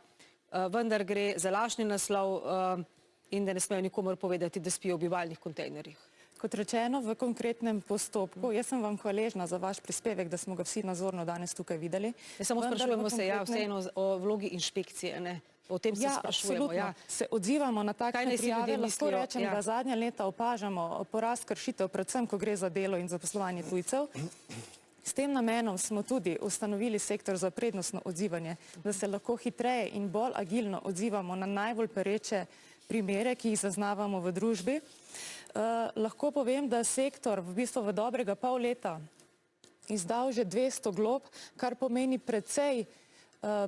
Speaker 1: vendar gre za lažni naslov in da ne smejo nikomor povedati, da spijo v bivalnih kontejnerjih.
Speaker 6: Kot rečeno, v konkretnem postopku, jaz sem vam hvaležna za vaš prispevek, da smo ga vsi nazorno danes tukaj videli.
Speaker 1: Samo sprašujemo se, vseeno o vlogi inšpekcije, ne? O tem se sprašujemo.
Speaker 6: Ja, absolutno. Se odzivamo na takšne prijave, lahko rečem, da zadnja leta opažamo porast kršitev, predvsem, ko gre za delo in zaposlovanje tujcev. S tem namenom smo tudi ustanovili sektor za prednostno odzivanje, da se lahko hitreje in bolj agilno odzivamo na najbolj pereče primere, ki jih zaznavamo v družbi. Lahko povem, da sektor v bistvu v dobrega pol leta izdal že 200 glob, kar pomeni precej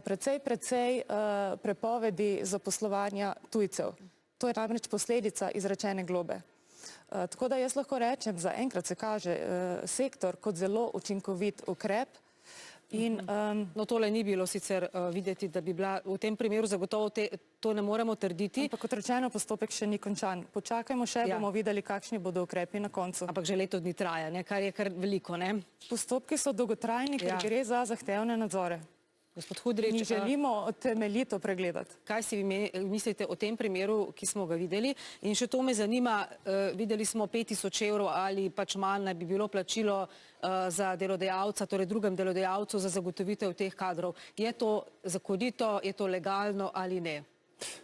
Speaker 6: precej prepovedi zaposlovanja tujcev. To je namreč posledica izrečene globe. Tako da jaz lahko rečem, zaenkrat se kaže sektor kot zelo učinkovit ukrep.
Speaker 1: No, tole ni bilo sicer videti, da bi bila v tem primeru zagotovo to ne moremo trditi.
Speaker 6: Ampak kot rečeno, postopek še ni končan. Počakajmo še, bomo videli, kakšni bodo ukrepi na koncu.
Speaker 1: Ampak že leto dni traja, kar je kar veliko, ne?
Speaker 6: Postopki so dolgotrajni, ker gre za zahtevne nadzore.
Speaker 1: Gospod Hudrič,
Speaker 6: mi želimo temeljito pregledati.
Speaker 1: Kaj si vi mislite o tem primeru, ki smo ga videli? In še to me zanima, videli smo 5000 evrov ali pač manj naj bi bilo plačilo za delodajalca, torej drugem delodajalcu za zagotovitev teh kadrov. Je to zakonito, je to legalno ali ne?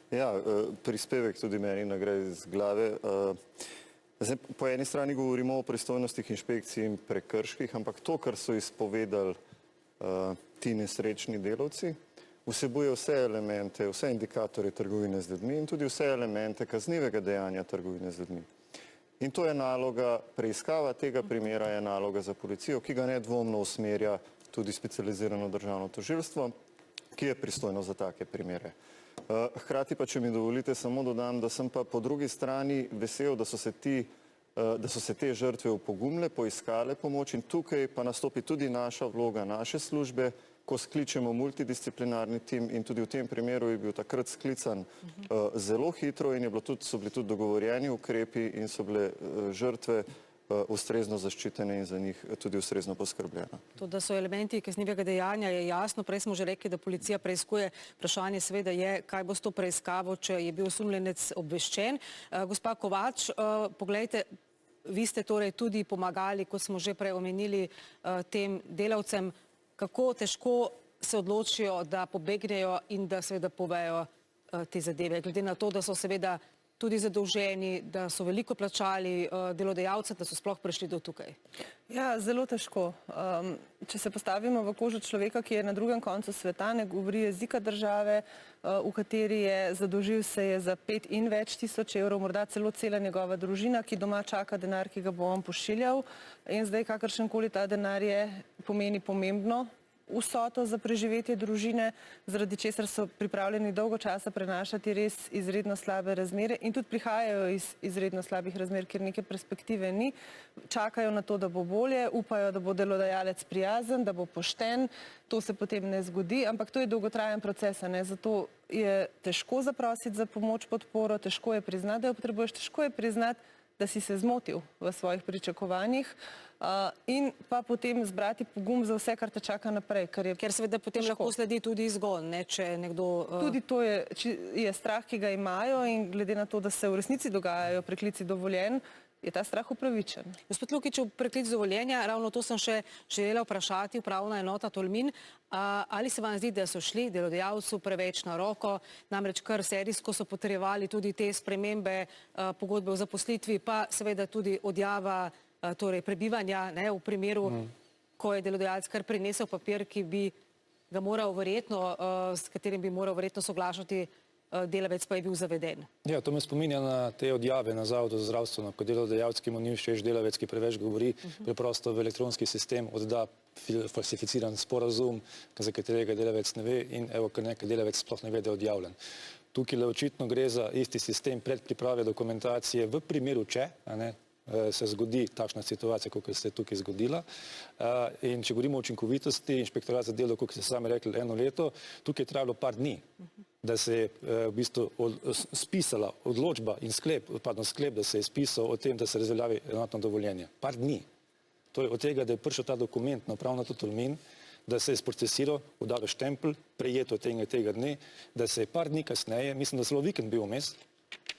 Speaker 8: Ja, prispevek tudi meni gre z glave. Po eni strani govorimo o pristojnostih inšpekcij in prekrških, ampak to, kar so izpovedali ti nesrečni delavci, vsebuje vse elemente, vse indikatorje trgovine z ljudmi in tudi vse elemente kaznivega dejanja trgovine z ljudmi. In to je naloga, preiskava tega primera je naloga za policijo, ki ga nedvomno usmerja tudi specializirano državno tožilstvo, ki je pristojno za take primere. Hkrati pa, če mi dovolite, samo dodam, da sem pa po drugi strani vesel, da so se te žrtve opogumile, poiskale pomoč in tukaj pa nastopi tudi naša vloga, naše službe, ko skličemo multidisciplinarni tim in tudi v tem primeru je bil takrat sklican zelo hitro in so bili tudi dogovorjeni ukrepi in so bile žrtve ustrezno zaščitene in za njih tudi ustrezno poskrbljeno.
Speaker 1: To, da so elementi kaznivega dejanja, je jasno. Prej smo že rekli, da policija preiskuje. Vprašanje seveda je, kaj bo s to preiskavo, če je bil osumljenec obveščen. Gospa Kovač, poglejte, vi ste torej tudi pomagali, kot smo že prej omenili, tem delavcem, kako težko se odločijo, da pobegnejo in da seveda povejo te zadeve, glede na to, da so seveda tudi zadolženi, da so veliko plačali delodajalce, da so sploh prišli do tukaj.
Speaker 16: Ja, zelo težko. Če se postavimo v kožo človeka, ki je na drugem koncu sveta, ne govori jezika države, v kateri je zadolžil se je za 5 in več tisoč evrov, morda celo cela njegova družina, ki doma čaka denar, ki ga bo on pošiljal. In zdaj kakršenkoli ta denar je, pomeni pomembno vsoto za preživetje družine, zaradi česar so pripravljeni dolgo časa prenašati res izredno slabe razmere in tudi prihajajo iz izredno slabih razmer, ker neke perspektive ni. Čakajo na to, da bo bolje, upajo, da bo delodajalec prijazen, da bo pošten. To se potem ne zgodi, ampak to je dolgotrajen proces, zato je težko zaprositi za pomoč, podporo, težko je priznati, da jo potrebuješ, težko je priznati, da si se zmotil v svojih pričakovanjih in pa potem zbrati pogum za vse, kar te čaka naprej.
Speaker 1: Ker seveda potem lahko sledi tudi izgon, če nekdo...
Speaker 16: Tudi to je strah, ki ga imajo in glede na to, da se v resnici dogajajo preklici dovoljenj, je ta strah upravičen.
Speaker 1: Gospod Lukič, v preklic dovoljenja, ravno to sem še želela vprašati, upravna enota Tolmin, ali se vam zdi, da so šli delodajalcu preveč na roko, namreč kar serijsko so potrjevali tudi te spremembe pogodbe o zaposlitvi, pa seveda tudi odjava torej prebivanja v primeru, ko je delodajalec kar prinesel papir, ki bi ga moral verjetno, s katerim bi moral verjetno soglašati delavec, pa je bil zaveden.
Speaker 17: Ja, to me spominja na te odjave na Zavodu za zdravstveno, ko delodajalec, ki mu ni všeč delavec, ki preveč govori, preprosto v elektronski sistem odda falsificiran sporazum, za katerega delavec ne ve in evo, ker nekaj delavec sploh ne ve, da je odjavljen. Tukaj le očitno gre za isti sistem predpriprave dokumentacije v primeru, če se zgodi takšna situacija, kot se je tukaj zgodila. In če govorimo o učinkovitosti, inšpektorat za delo, kot ste sami rekli, 1 leto, tukaj je trajalo par dni, da se je v bistvu spisala odločba in sklep, da se je spisal o tem, da se razveljavi enotno dovoljenje. Par dni. Torej od tega, da je prišel ta dokument na upravno enota Tolmin, da se je sprocesiral, udalo štempelj, prejeto tega dne, da se je par dni kasneje, mislim, da celo vikend bil vmes,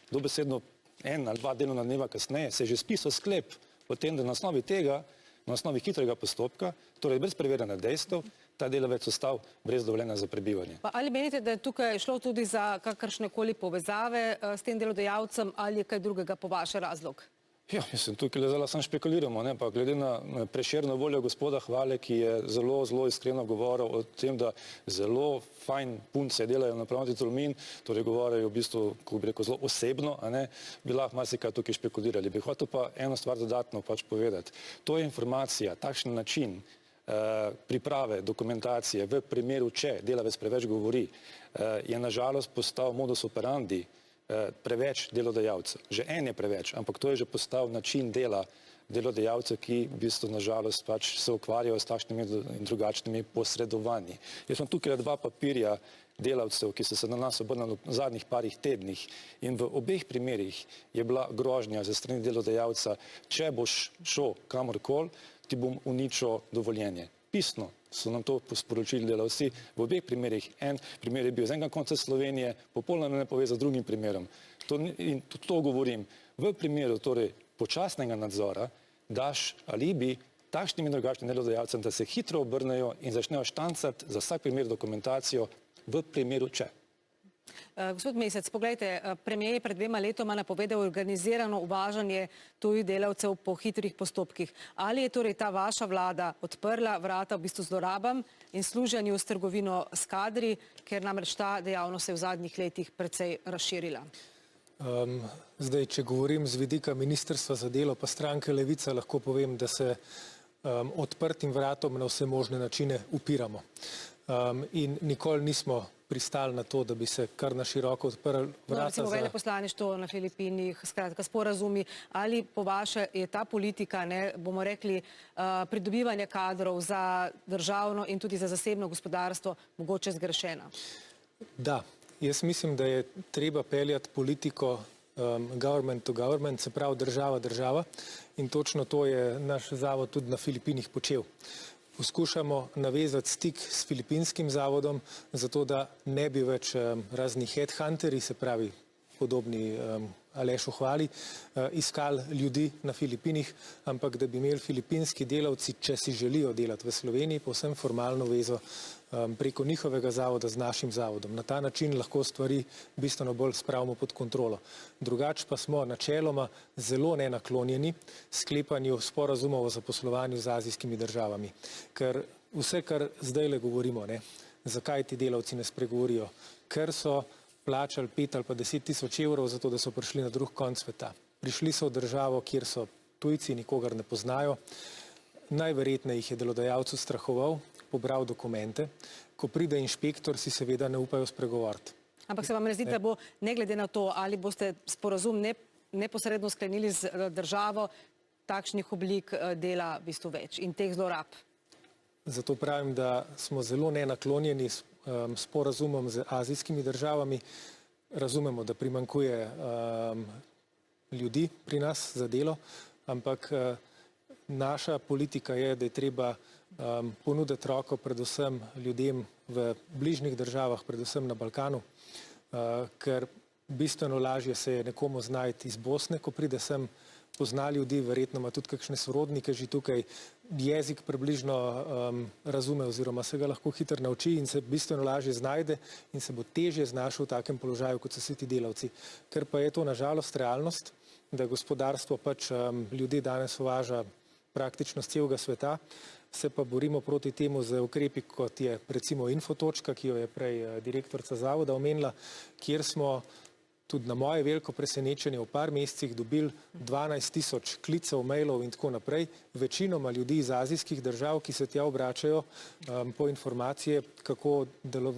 Speaker 17: dobesedno 1 ali 2 delovna dneva kasneje, se je že spisal sklep o tem, da na osnovi tega, na osnovi hitrega postopka, torej brez preverjanja dejstev, ta delavec ostal brez dovoljenja za prebivanje.
Speaker 1: Ali menite, da je tukaj šlo tudi za kakršnekoli povezave s tem delodajalcem ali je kaj drugega po vaše razlog?
Speaker 17: Ja, mislim, tukaj zelo samo špekuliramo, pa glede na Prešerno voljo gospoda Hvale, ki je zelo iskreno govoril o tem, da zelo fajn punce delajo na upravni enoti Tolmin, torej govorjajo v bistvu, kako bi rekel, zelo osebno, bi lahko marsikaj tukaj špekulirali. Bi hotel pa eno stvar dodatno povedati. To je informacija, takšen način priprave dokumentacije v primeru, če delavec preveč govori, je nažalost postal modus operandi preveč delodajalcev. Že en je preveč, ampak to je že postal način dela delodajalcev, ki v bistvu nažalost pač se ukvarjajo s takšnimi in drugačnimi posredovanji. Jaz sem tukaj dva papirja delavcev, ki so se na nas obrnili v zadnjih parih tednih in v obeh primerih je bila grožnja za strani delodajalca, če boš šel kamorkoli, ti bom uničil dovoljenje. Pisno so nam to sporočili delavci. V obeh primerih, en primer je bil z enega konca Slovenije, popolnoma nepovezan z drugim primerom. In to govorim, v primeru torej počasnega nadzora daš alibi takšnim in drugačnim delodajalcem, da se hitro obrnejo in začnejo štancati za vsak primer dokumentacijo v primeru če.
Speaker 1: Gospod Mesec, poglejte, premijer je pred 2 letoma napovedal organizirano uvažanje tujih delavcev po hitrih postopkih. Ali je torej ta vaša vlada odprla vrata v bistvu zlorabam in služenju s trgovino s kadri, ker namreč ta dejavnost se je v zadnjih letih precej razširila?
Speaker 18: Zdaj, če govorim z vidika Ministrstva za delo pa stranke Levica, lahko povem, da se odprtim vratom na vse možne načine upiramo. In nikoli nismo pristali na to, da bi se kar na široko odprli vrata.
Speaker 1: Recimo veleposlaništvo na Filipinih, skratka sporazumi, ali po vaše je ta politika, bomo rekli, pridobivanje kadrov za državno in tudi za zasebno gospodarstvo mogoče zgrešena?
Speaker 18: Da, jaz mislim, da je treba peljati politiko government to government, se pravi država, in točno to je naš zavod tudi na Filipinih počel. Poskušamo navezati stik s filipinskim zavodom, zato da ne bi več razni headhunteri, se pravi podobni Alešu Hvali, iskali ljudi na Filipinih, ampak da bi imeli filipinski delavci, če si želijo delati v Sloveniji, povsem formalno vezo preko njihovega zavoda z našim zavodom. Na ta način lahko stvari bistveno bolj spravimo pod kontrolo. Drugače pa smo načeloma zelo nenaklonjeni sklepanju sporazumov o zaposlovanju z azijskimi državami. Ker vse, kar zdajle govorimo, zakaj ti delavci ne spregovorijo, ker so plačali 5 ali pa 10 tisoč evrov za to, da so prišli na drug konc sveta. Prišli so v državo, kjer so tujci, nikogar ne poznajo. Najverjetneje jih je delodajalcu strahoval, pobral dokumente. Ko pride inšpektor, si seveda ne upajo spregovoriti.
Speaker 1: Ampak se vam ne zdi, da bo, ne glede na to, ali boste sporazum neposredno sklenili z državo, takšnih oblik dela v bistvu več in teh zlorab?
Speaker 18: Zato pravim, da smo zelo nenaklonjeni sporazumom z azijskimi državami. Razumemo, da primanjkuje ljudi pri nas za delo, ampak naša politika je, da je treba ponuditi roko predvsem ljudem v bližnjih državah, predvsem na Balkanu, ker bistveno lažje se je nekomu znajti iz Bosne, ko pride sem, pozna ljudi, verjetno ima tudi kakšne sorodnike že tukaj, jezik približno razume oziroma se ga lahko hitro nauči in se bistveno lažje znajde in se bo težje znašel v takem položaju, kot so vsi ti delavci. Ker pa je to nažalost realnost, da gospodarstvo pač ljudi danes uvaža praktično z celega sveta, se pa borimo proti temu z ukrepi, kot je recimo Infotočka, ki jo je prej direktorica zavoda omenila, kjer smo tudi na moje veliko presenečenje v par mesecih dobili 12 tisoč klicev, mailov in tako naprej, večinoma ljudi iz azijskih držav, ki se tja obračajo po informacije, kako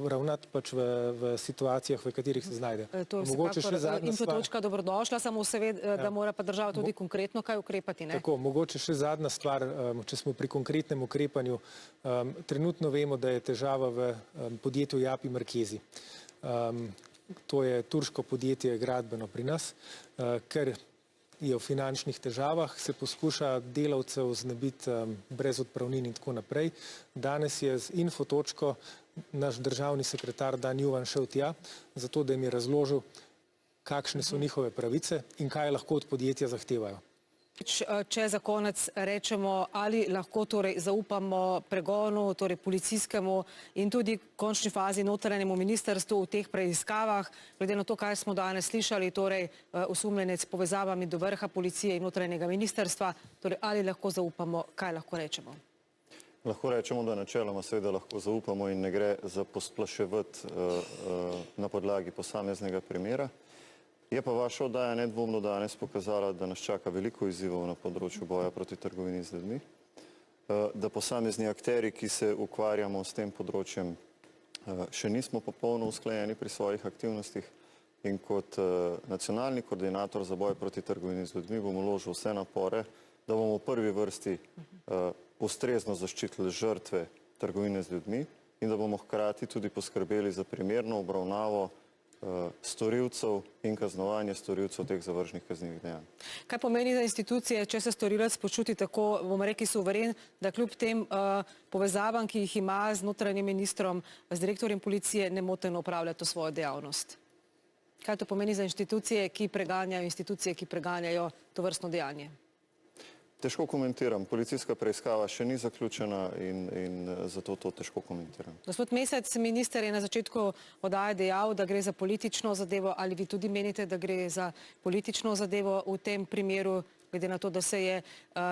Speaker 18: ravnati pač v situacijah, v katerih se znajde.
Speaker 1: To je vsekakor Infotočka dobrodošla, samo seveda, da mora pa država tudi konkretno kaj ukrepati.
Speaker 18: Tako, mogoče še zadnja stvar, če smo pri konkretnem ukrepanju. Trenutno vemo, da je težava v podjetju Japi Markezi. To je turško podjetje gradbeno pri nas, ker je v finančnih težavah, se poskuša delavcev znebiti brez odpravnin in tako naprej. Danes je z Infotočko naš državni sekretar Dan Juvan šel tja, zato da jim je razložil, kakšne so njihove pravice in kaj lahko od podjetja zahtevajo.
Speaker 1: Če za konec rečemo, ali lahko torej zaupamo pregonu, torej policijskemu in tudi v končni fazi notranjemu ministrstvu v teh preiskavah, glede na to, kaj smo danes slišali, torej osumljenec s povezavami do vrha policije in notranjega ministrstva, torej ali lahko zaupamo, kaj lahko rečemo?
Speaker 8: Lahko rečemo, da načeloma seveda lahko zaupamo in ne gre za posplaševati na podlagi posameznega primera. Je pa vaša oddaja nedvomno danes pokazala, da nas čaka veliko izzivov na področju boja proti trgovini z ljudmi. da posamezni akteri, ki se ukvarjamo s tem področjem, še nismo popolno usklajeni pri svojih aktivnostih in kot nacionalni koordinator za boj proti trgovini z ljudmi bom vložil vse napore, da bomo v prvi vrsti ustrezno zaščitili žrtve trgovine z ljudmi in da bomo hkrati tudi poskrbeli za primerno obravnavo storilcev in kaznovanje storilcev teh zavržnih kaznivih dejanj.
Speaker 1: Kaj pomeni za institucije, če se storilec počuti tako, bomo rekli, suveren, da kljub tem povezavam, ki jih ima z notranjim ministrom, z direktorjem policije, nemoteno opravlja to svojo dejavnost? Kaj to pomeni za institucije, ki preganjajo to vrstno dejanje?
Speaker 8: Težko komentiram. Policijska preiskava še ni zaključena in zato to težko komentiram.
Speaker 1: Gospod Mesec, minister je na začetku oddaje dejal, da gre za politično zadevo. Ali vi tudi menite, da gre za politično zadevo v tem primeru, glede na to, da se je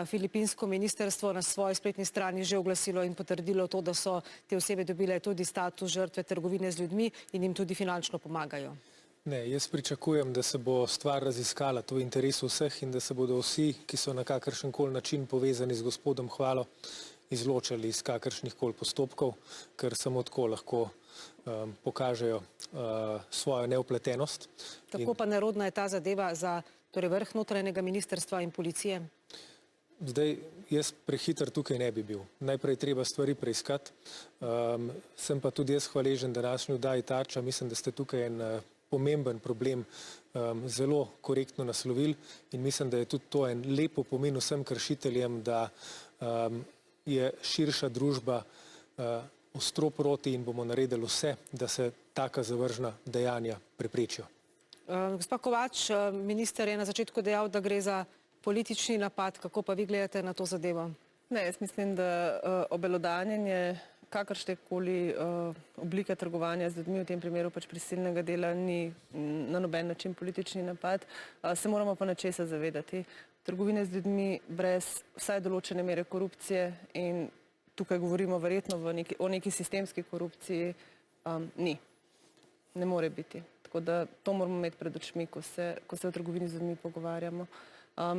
Speaker 1: filipinsko ministrstvo na svoji spletni strani že oglasilo in potrdilo to, da so te osebe dobile tudi status žrtve trgovine z ljudmi in jim tudi finančno pomagajo?
Speaker 18: Ne, jaz pričakujem, da se bo stvar raziskala, to v interesu vseh in da se bodo vsi, ki so na kakršenkoli način povezani z gospodom Hvalo, izločali iz kakršnihkoli postopkov, ker samo tako lahko pokažejo svojo neupletenost.
Speaker 1: Tako pa narodna je ta zadeva za vrh notranjega ministrstva in policije?
Speaker 18: Zdaj, jaz prehiter tukaj ne bi bil. Najprej treba stvari preiskati. Sem pa tudi jaz hvaležen današnji oddaji Tarča. Mislim, da ste tukaj en pomemben problem zelo korektno naslovili in mislim, da je tudi to en lep opomin vsem kršiteljem, da je širša družba ostro proti in bomo naredili vse, da se taka zavržna dejanja preprečijo.
Speaker 1: Gospa Kovač, minister je na začetku dejal, da gre za politični napad. Kako pa vi gledate na to zadevo?
Speaker 16: Ne, jaz mislim, da obelodanjenje kakršnekoli oblike trgovanja z ljudmi, v tem primeru pač prisilnega dela, ni na noben način politični napad. Se moramo pa nečesa zavedati. Trgovine z ljudmi brez vsaj določene mere korupcije in tukaj govorimo verjetno o neki sistemski korupciji, ni. Ne more biti. Tako da to moramo imeti pred očmi, ko se o trgovini z ljudmi pogovarjamo.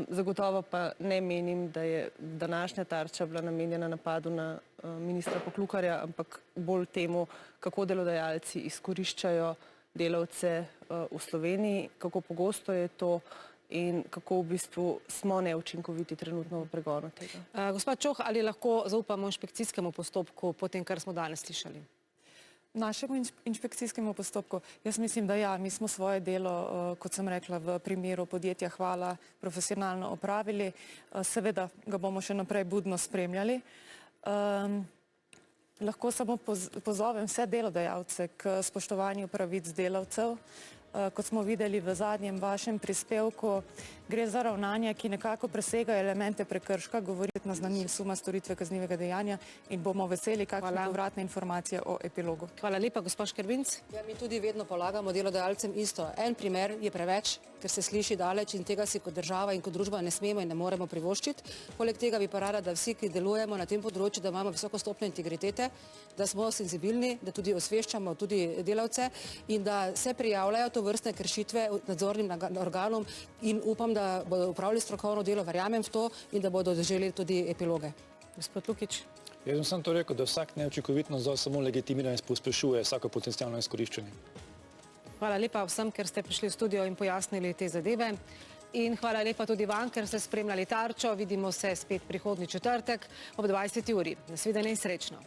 Speaker 16: Zagotovo pa ne menim, da je današnja Tarča bila namenjena napadu na ministra Poklukarja, ampak bolj temu, kako delodajalci izkoriščajo delavce v Sloveniji, kako pogosto je to in kako v bistvu smo neučinkoviti trenutno v pregonu tega.
Speaker 1: Gospod Čoh, ali lahko zaupamo inšpekcijskemu postopku po tem, kar smo danes slišali?
Speaker 6: Našemu inšpekcijskemu postopku, jaz mislim, da ja, mi smo svoje delo, kot sem rekla, v primeru podjetja Hvala profesionalno opravili. Seveda ga bomo še naprej budno spremljali. Lahko samo pozovem vse delodajalce k spoštovanju pravic delavcev. Kot smo videli v zadnjem vašem prispevku, gre za ravnanja, ki nekako presegajo elemente prekrška, govoriti naznanil suma storitve kaznivega dejanja in bomo veseli kakšne povratne informacije o epilogu.
Speaker 1: Hvala lepa, gospod Škrbinc.
Speaker 19: Ja, mi tudi vedno polagamo delodajalcem isto. En primer je preveč, ker se sliši daleč in tega si kot država in kot družba ne smemo in ne moremo privoščiti. Poleg tega bi pa rada, da vsi, ki delujemo na tem področju, da imamo visoko stopnjo integritete, da smo senzibilni, da tudi osveščamo tudi delavce in da se prijavljajo to vrstne kršitve nadzornim organom in upam, da bodo upravili strokovno delo, verjamem v to in da bodo doželi tudi epiloge.
Speaker 1: Gospod Lukič.
Speaker 17: Jaz bom samo to rekel, da vsak neučinkovit nadzor samo legitimira in pospešuje vsako potencialno izkoriščanje.
Speaker 1: Hvala lepa vsem, ker ste prišli v studio in pojasnili te zadeve. In hvala lepa tudi vam, ker ste spremljali Tarčo. Vidimo se spet prihodnji četrtek ob 20. uri. Nasvidenje in srečno.